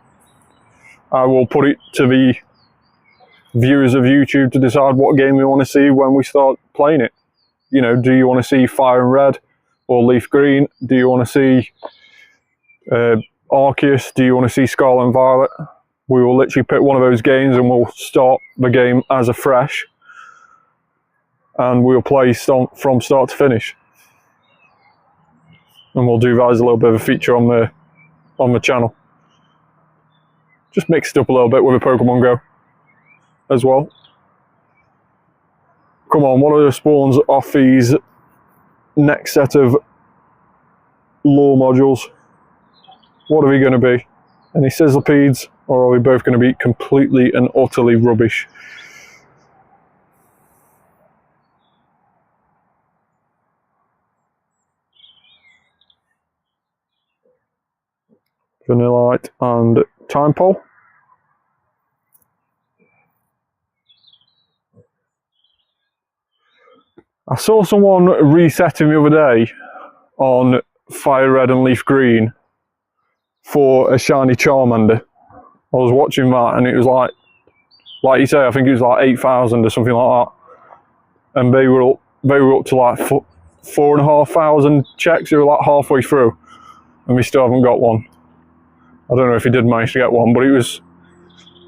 I will put it to the viewers of YouTube to decide what game we want to see when we start playing it. You know, do you want to see Fire and Red or Leaf Green? Do you want to see Arceus? Do you want to see Scarlet and Violet? We will literally pick one of those games and we'll start the game as a fresh. And we'll play from start to finish. And we'll do that as a little bit of a feature on the channel. Just mix it up a little bit with a Pokemon Go as well. Come on, what are the spawns off these next set of lore modules? What are we going to be? Any Sizzlipedes, or are we both going to be completely and utterly rubbish? Vanillite and Time Pole. I saw someone resetting the other day on Fire Red and Leaf Green for a shiny Charmander. I was watching that and it was like you say, I think it was like 8,000 or something like that. And they were up to like 4,500 checks. They were like halfway through and we still haven't got one. I don't know if he did manage to get one, but it was,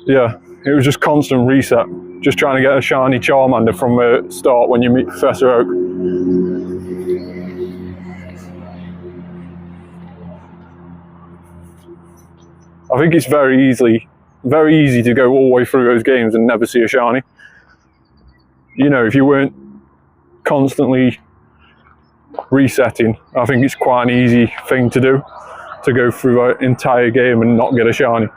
yeah, it was just constant reset. Just trying to get a shiny Charmander from the start when you meet Professor Oak. I think it's very easy to go all the way through those games and never see a shiny. You know, if you weren't constantly resetting, I think it's quite an easy thing to do, to go through an entire game and not get a shiny.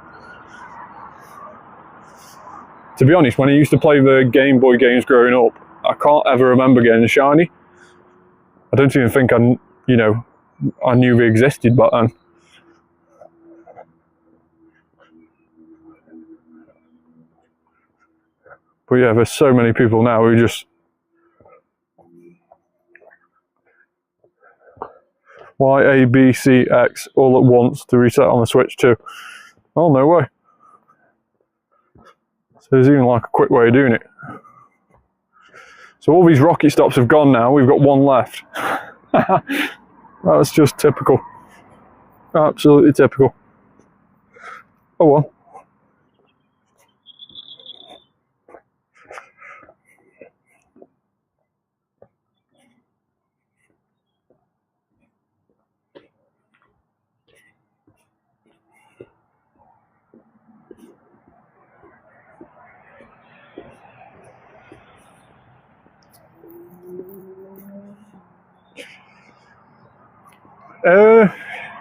To be honest, when I used to play the Game Boy games growing up, I can't ever remember getting a shiny. I don't even think I knew they existed back then. But yeah, there's so many people now who just Y, A, B, C, X all at once to reset on the Switch too. Oh, no way. So there's even like a quick way of doing it. So all these rocket stops have gone now, we've got one left. That's just typical. Absolutely typical. Oh well.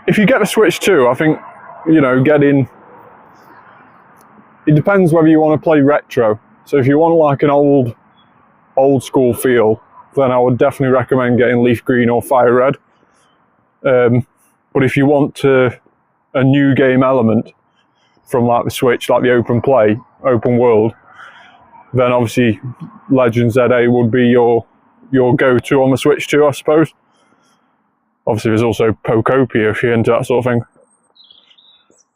If you get the Switch 2, I think, it depends whether you want to play retro. So if you want like an old school feel, then I would definitely recommend getting Leaf Green or Fire Red. But if you want a new game element from like the Switch, like the open world, then obviously Legend ZA would be your go-to on the Switch 2, I suppose. Obviously there's also Pokopia if you're into that sort of thing.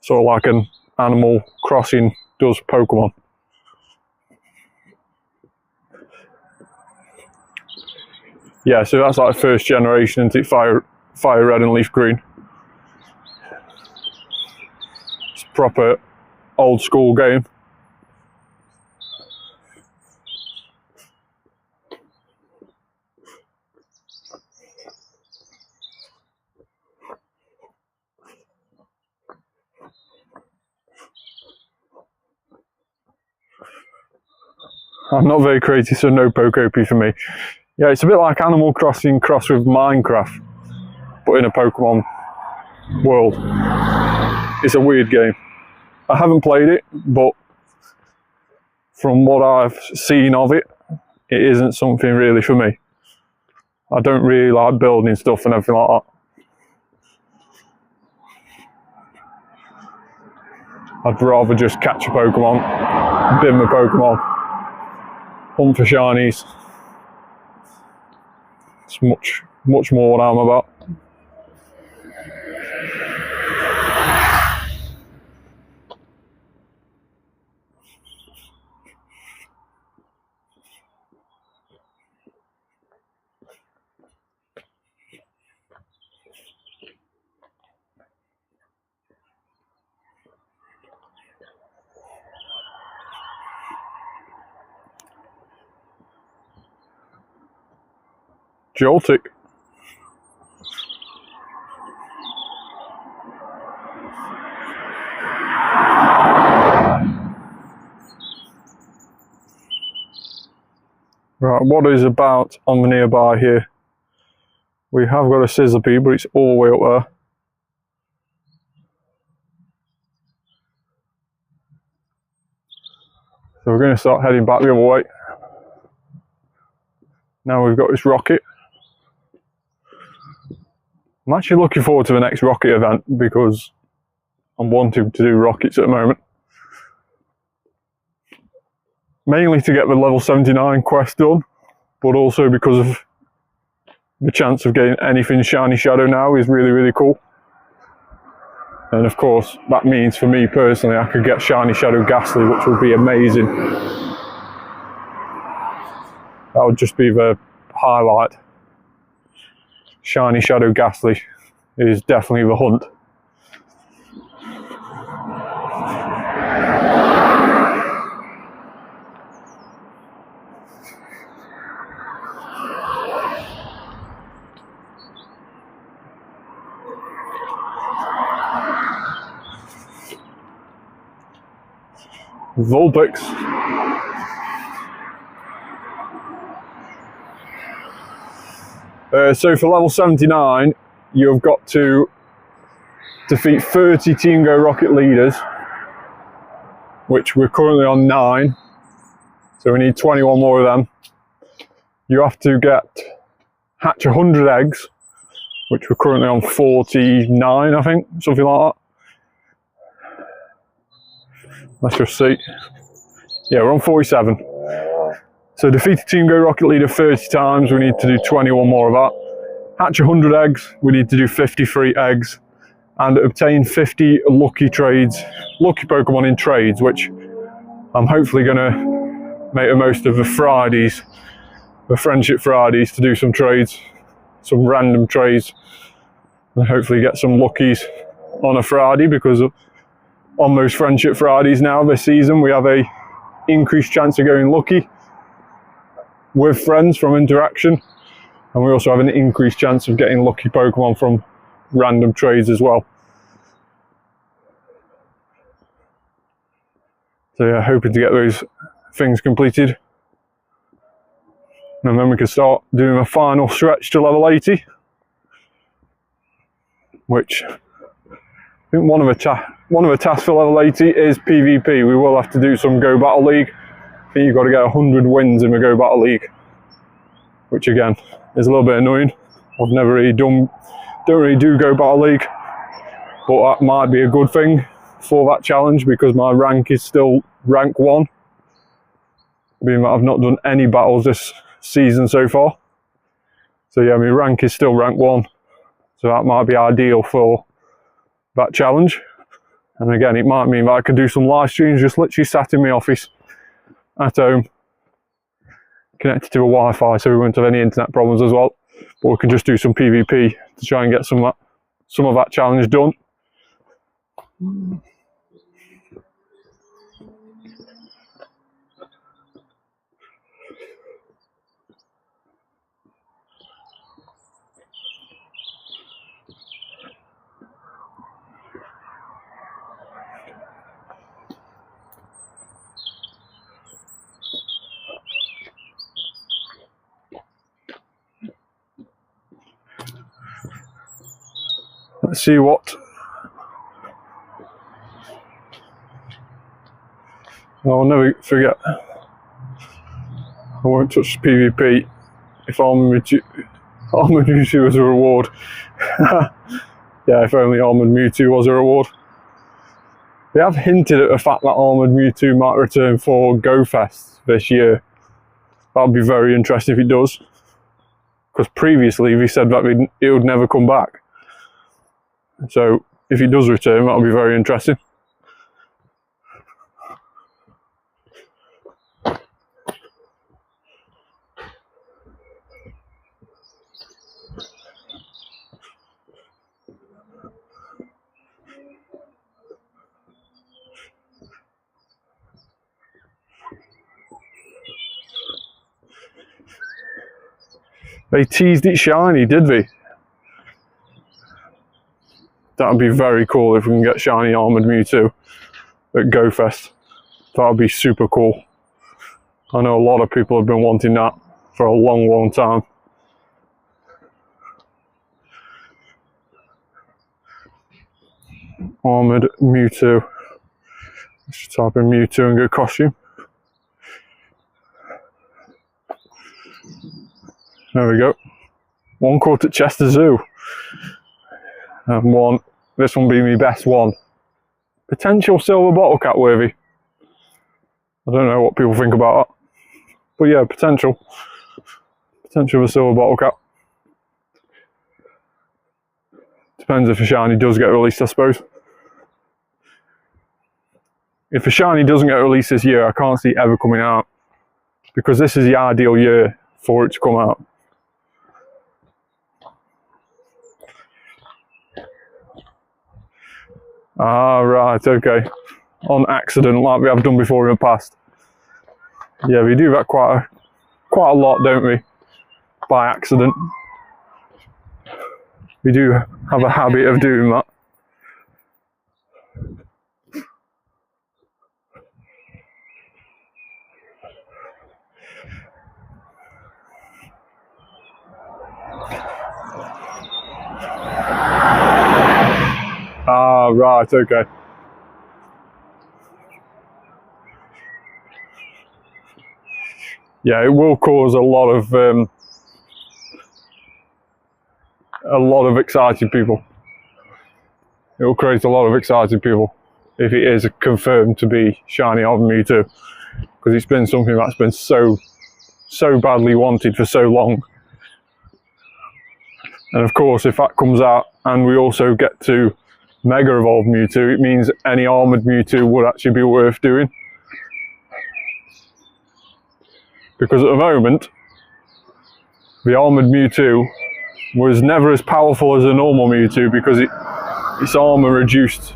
Sort of like an Animal Crossing does Pokemon. Yeah, so that's like first generation, isn't it? Fire Red and Leaf Green. It's a proper old school game. I'm not very creative, so no Pokopia for me. Yeah, it's a bit like Animal Crossing crossed with Minecraft, but in a Pokemon world. It's a weird game. I haven't played it, but from what I've seen of it, it isn't something really for me. I don't really like building stuff and everything like that. I'd rather just catch a Pokemon, bin my Pokemon, hunt for shinies. It's much more what I'm about. Joltik. Right, what is about on the nearby here? We have got a Sizzlipede, but it's all the way up there. So we're going to start heading back the other way. Now we've got this rocket. I'm actually looking forward to the next rocket event because I'm wanting to do rockets at the moment. Mainly to get the level 79 quest done, but also because of the chance of getting anything Shiny Shadow now is really, really cool. And of course, that means for me personally, I could get Shiny Shadow Ghastly, which would be amazing. That would just be the highlight. Shiny Shadow Ghastly is definitely the hunt. Vulpix. So for level 79, you've got to defeat 30 Team Go Rocket leaders, which we're currently on 9. So we need 21 more of them. You have to hatch 100 eggs, which we're currently on 49, I think, something like that. Let's just see. Yeah, we're on 47. So defeat a Team Go Rocket leader 30 times, we need to do 21 more of that. Hatch 100 eggs, we need to do 53 eggs. And obtain 50 lucky Pokemon in trades, which I'm hopefully going to make the most of the Fridays, the Friendship Fridays, to do some trades, some random trades, and hopefully get some luckies on a Friday, because on those Friendship Fridays now this season we have a increased chance of going lucky with friends from interaction, and we also have an increased chance of getting lucky Pokemon from random trades as well. So yeah, hoping to get those things completed, and then we can start doing a final stretch to level 80, which I think one of the tasks for level 80 is PvP. We will have to do some Go Battle League. I think you've got to get 100 wins in the Go Battle League, which again is a little bit annoying. I've never really don't really do Go Battle League, but that might be a good thing for that challenge, because my rank is still rank 1, being that I've not done any battles this season so far. So yeah, my rank is still rank 1, so that might be ideal for that challenge. And again, it might mean that I can do some live streams just literally sat in my office at home, connected to a Wi-Fi, so we won't have any internet problems as well. But we can just do some PvP to try and get some of that challenge done. Let's see what. I'll never forget. I won't touch PvP if Armored Mewtwo was a reward. Yeah, if only Armored Mewtwo was a reward. They have hinted at the fact that Armored Mewtwo might return for GoFest this year. That would be very interesting if it does, because previously they said that it would never come back. So if it does return, that would be very interesting. They teased it shiny, did they? That would be very cool if we can get shiny Armored Mewtwo at GoFest. That would be super cool. I know a lot of people have been wanting that for a long, long time. Armored Mewtwo. Let's just type in Mewtwo and go costume. There we go. One caught at Chester Zoo. And this one being my best one. Potential silver bottle cap worthy. I don't know what people think about that. But yeah, potential of a silver bottle cap. Depends if a shiny does get released, I suppose. If a shiny doesn't get released this year, I can't see it ever coming out, because this is the ideal year for it to come out. Ah, right, okay. On accident, like we have done before in the past. Yeah, we do that quite a lot, don't we? By accident. We do have a habit of doing that. Oh, right, okay. Yeah, it will cause a lot of excited people. It will create a lot of excited people if it is confirmed to be shiny of Mewtwo, because it's been something that's been so badly wanted for so long. And of course, if that comes out and we also get to Mega Evolve Mewtwo, it means any armoured Mewtwo would actually be worth doing. Because at the moment, the armoured Mewtwo was never as powerful as a normal Mewtwo because its armour reduced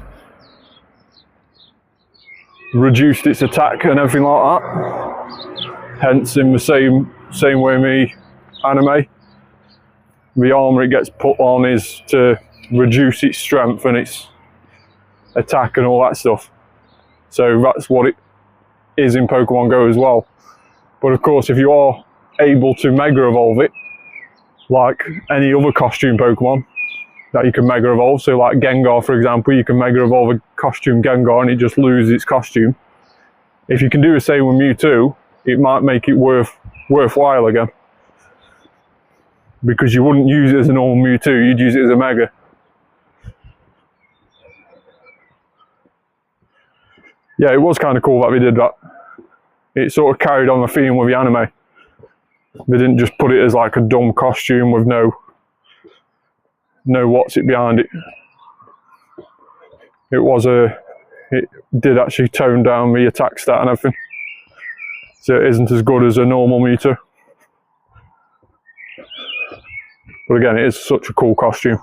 its attack and everything like that. Hence, in the same way me anime, the armour it gets put on is to reduce its strength and its attack and all that stuff. So that's what it is in Pokemon Go as well. But of course, if you are able to Mega Evolve it, like any other costume Pokemon that you can Mega Evolve, so like Gengar for example, you can Mega Evolve a costume Gengar and it just loses its costume. If you can do the same with Mewtwo, it might make it worthwhile again. Because you wouldn't use it as a normal Mewtwo, you'd use it as a Mega. Yeah, it was kind of cool that they did that. It sort of carried on the theme with the anime. They didn't just put it as like a dumb costume with no what's it behind it. It did actually tone down the attack stat and everything. So it isn't as good as a normal Mewtwo. But again, it is such a cool costume.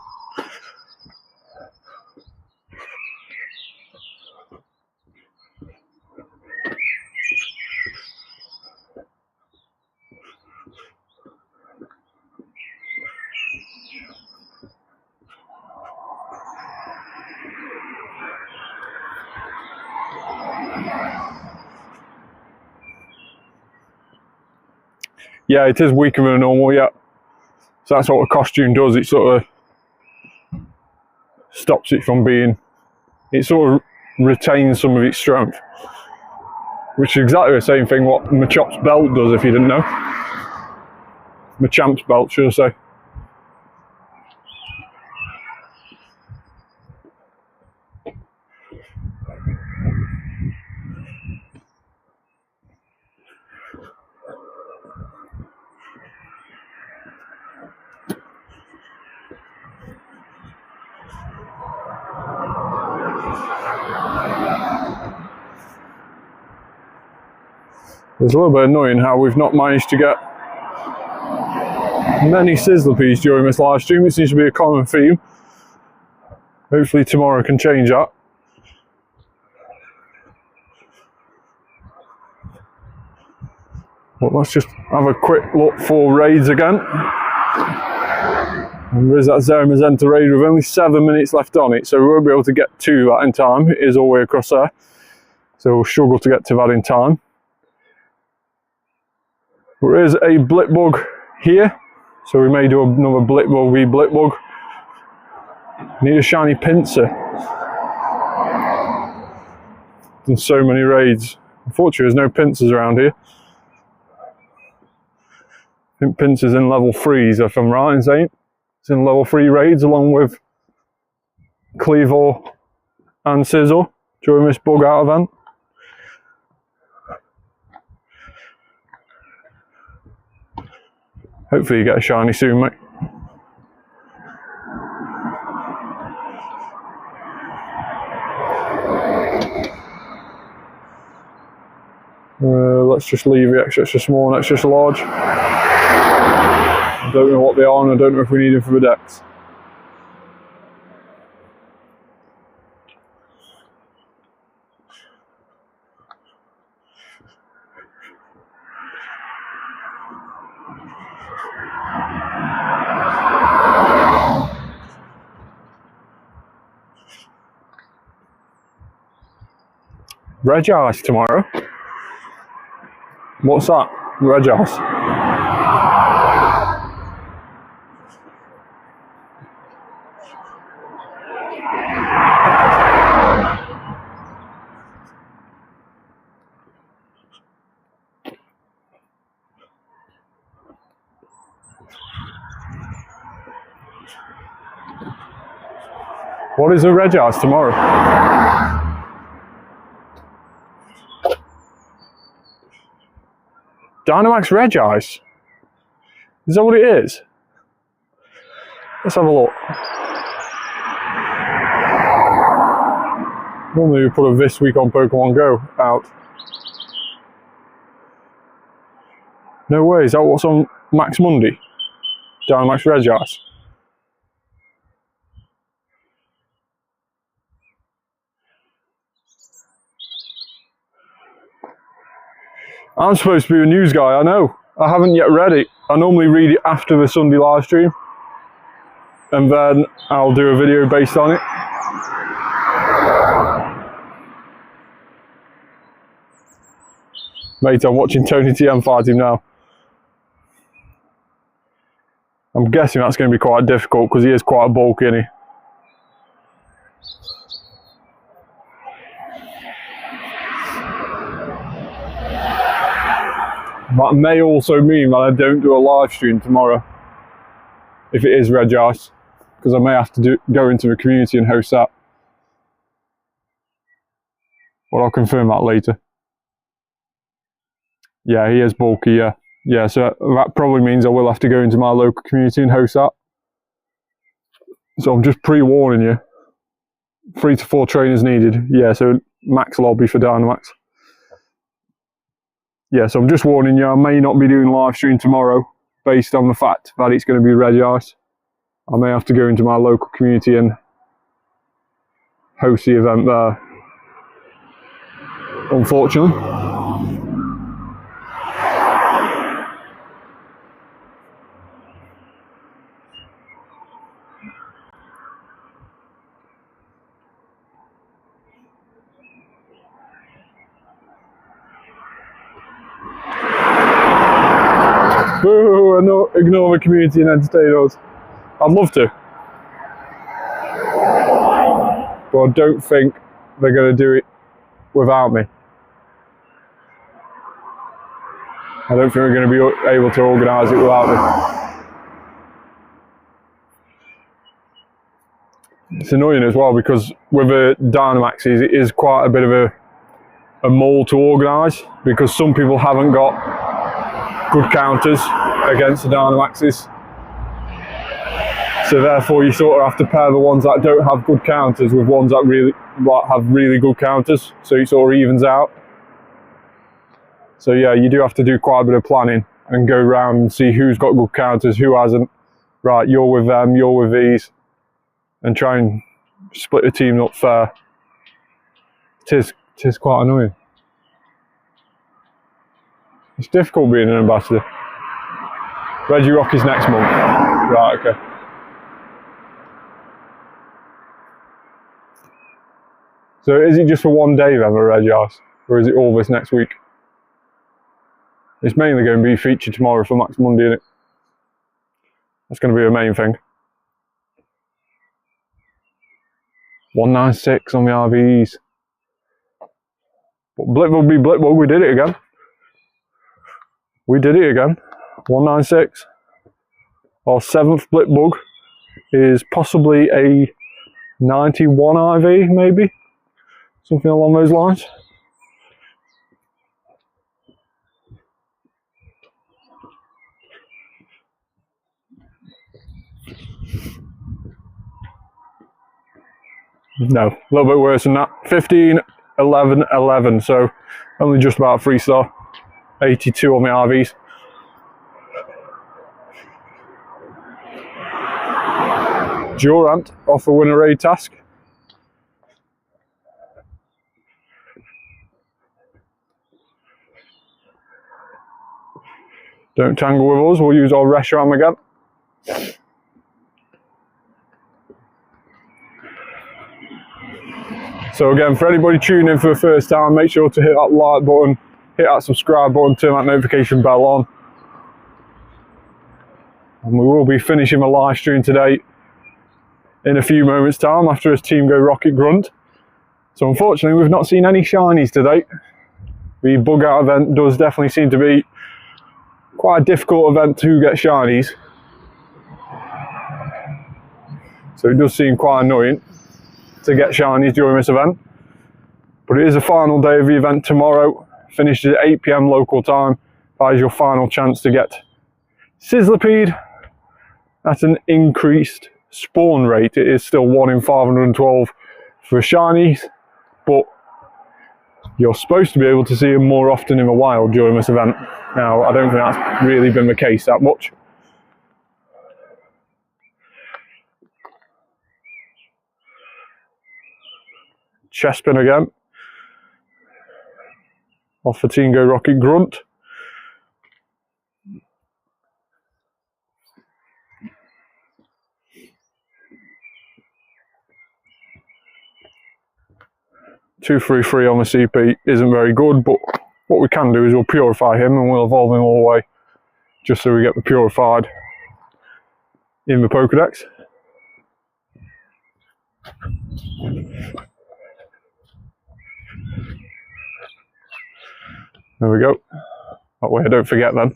Yeah, it is weaker than a normal, yeah. So that's what a costume does, it sort of stops it from being, it sort of retains some of its strength. Which is exactly the same thing what Machopp's belt does, if you didn't know. Machamp's belt, should I say. It's a little bit annoying how we've not managed to get many Sizzlipedes during this live stream. It seems to be a common theme. Hopefully tomorrow can change that. But let's just have a quick look for raids again. And there is that Zamazenta raid with only 7 minutes left on it, so we won't be able to get to that in time. It is all the way across there, so we'll struggle to get to that in time. There is a Blipbug here, so we may do another Blipbug v Blipbug. Need a shiny pincer. Done so many raids. Unfortunately, there's no pincers around here. I think pincer's in level 3s, if I'm right in saying. It's in level 3 raids along with Cleavor and Sizzle during this bug out event. Hopefully you get a shiny soon, mate. Let's just leave the extra small and extra large. I don't know what they are and I don't know if we need them for the decks. Regice tomorrow? What's that? Regice? What is the Regice tomorrow? Dynamax Regice? Is that what it is? Let's have a look. Normally we put a This Week on Pokemon Go out. No way, is that what's on Max Monday? Dynamax Regice? I'm supposed to be a news guy, I know. I haven't yet read it. I normally read it after the Sunday live stream. And then I'll do a video based on it. Mate, I'm watching Tony TM fight him now. I'm guessing that's going to be quite difficult because he is quite bulky, isn't he? That may also mean that I don't do a live stream tomorrow, if it is Regice, because I may have to go into the community and host that. But I'll confirm that later. Yeah, he is bulky, yeah. Yeah, so that probably means I will have to go into my local community and host that. So I'm just pre-warning you. 3 to 4 trainers needed. Yeah, so max lobby for Dynamax. Yeah, so I'm just warning you, I may not be doing live stream tomorrow based on the fact that it's going to be Regice. I may have to go into my local community and host the event there, unfortunately. Boo, no, ignore the community and entertain us. I'd love to. But I don't think they're going to do it without me. I don't think we're going to be able to organise it without me. It's annoying as well because with the Dynamaxes it is quite a bit of a mould to organise because some people haven't got good counters against the Dynamaxes. So therefore you sort of have to pair the ones that don't have good counters with ones that have really good counters, so it sort of evens out. So yeah, you do have to do quite a bit of planning and go around and see who's got good counters, who hasn't. Right, you're with them, you're with these, and try and split the team up fair. It is quite annoying. It's difficult being an ambassador. Regirock is next month. Right, okay. So is it just for one day then, the Regice? Or is it all this next week? It's mainly going to be featured tomorrow for Max Monday, isn't it? That's going to be the main thing. 196 on the RVs. But Blipbug be Blipbug, we did it again. We did it again. 196. Our 7th Blipbug is possibly a 91 IV, maybe? Something along those lines. No, a little bit worse than that. 15, 11, 11. So only just about 3-star. 82 on the RVs. Durant off a winner raid task. Don't tangle with us, we'll use our Reshiram again. So again, for anybody tuning in for the first time, make sure to hit that like button, hit that subscribe button, turn that notification bell on. And we will be finishing the live stream today in a few moments time after his team go Rocket Grunt. So unfortunately we've not seen any shinies today. The bug out event does definitely seem to be quite a difficult event to get shinies. So it does seem quite annoying. to get shinies during this event. But it is the final day of the event tomorrow. Finishes at 8 PM local time. That is your final chance to get Sizzlipede. That's an increased spawn rate. It is still 1 in 512 for shinies, but you're supposed to be able to see them more often in the wild during this event. Now, I don't think that's really been the case that much. Chespin again. Off the Tingo Rocket Grunt. Two 3-3 on the CP isn't very good, but what we can do is we'll purify him and we'll evolve him all the way, just so we get the purified in the Pokedex. There we go. That way I don't forget then.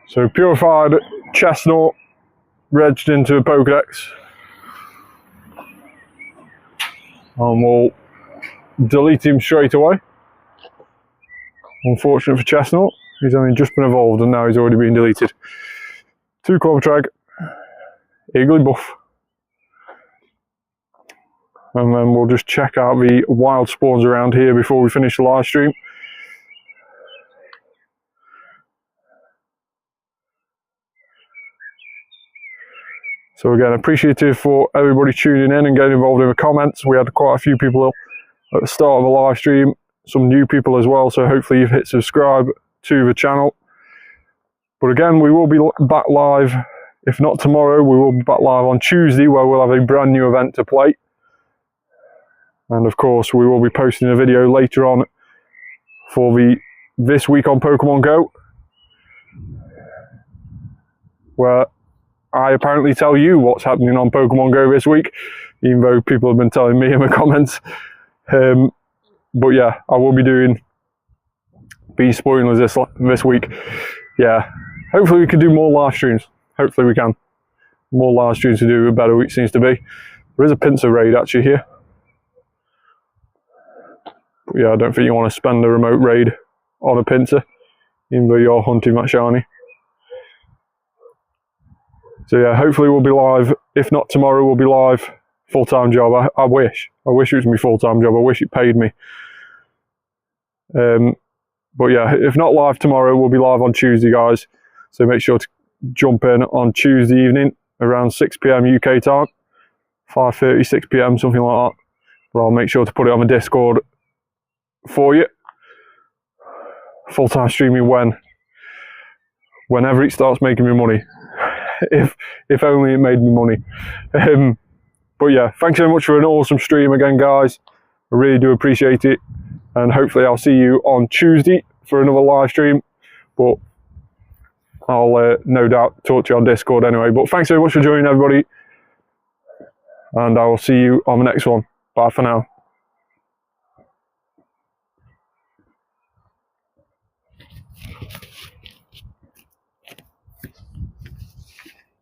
So purified Chestnut, regged into a Pokedex. And we'll delete him straight away. Unfortunate for Chestnut, he's only just been evolved and now he's already been deleted. 2 Corvitrag, Igglybuff. And then we'll just check out the wild spawns around here before we finish the live stream. So again, appreciative for everybody tuning in and getting involved in the comments. We had quite a few people at the start of the live stream, some new people as well, so hopefully you've hit subscribe to the channel. But again, we will be back live, if not tomorrow, we will be back live on Tuesday, where we'll have a brand new event to play. And of course, we will be posting a video later on for this week on Pokemon Go, where I apparently tell you what's happening on Pokemon Go this week, even though people have been telling me in the comments. But yeah, I will be doing bee spoilers this week. Yeah, hopefully we can do more live streams. Hopefully we can. More live streams to do, the better it seems to be. There is a pincer raid actually here. But yeah, I don't think you want to spend a remote raid on a pincer, even though you're hunting that shiny. So yeah, hopefully we'll be live. If not tomorrow, we'll be live. Full-time job. I wish it was going to be full-time job. I wish it paid me. But yeah, if not live tomorrow, we'll be live on Tuesday, guys. So make sure to jump in on Tuesday evening around 6 PM UK time. 5:30, 6 PM, something like that. But I'll make sure to put it on the Discord for you. Full-time streaming whenever it starts making me money. If only it made me money. But yeah, thanks so much for an awesome stream again, guys. I really do appreciate it, and hopefully I'll see you on Tuesday for another live stream, but I'll no doubt talk to you on Discord anyway. But thanks so much for joining, everybody, and I will see you on the next one. Bye for now.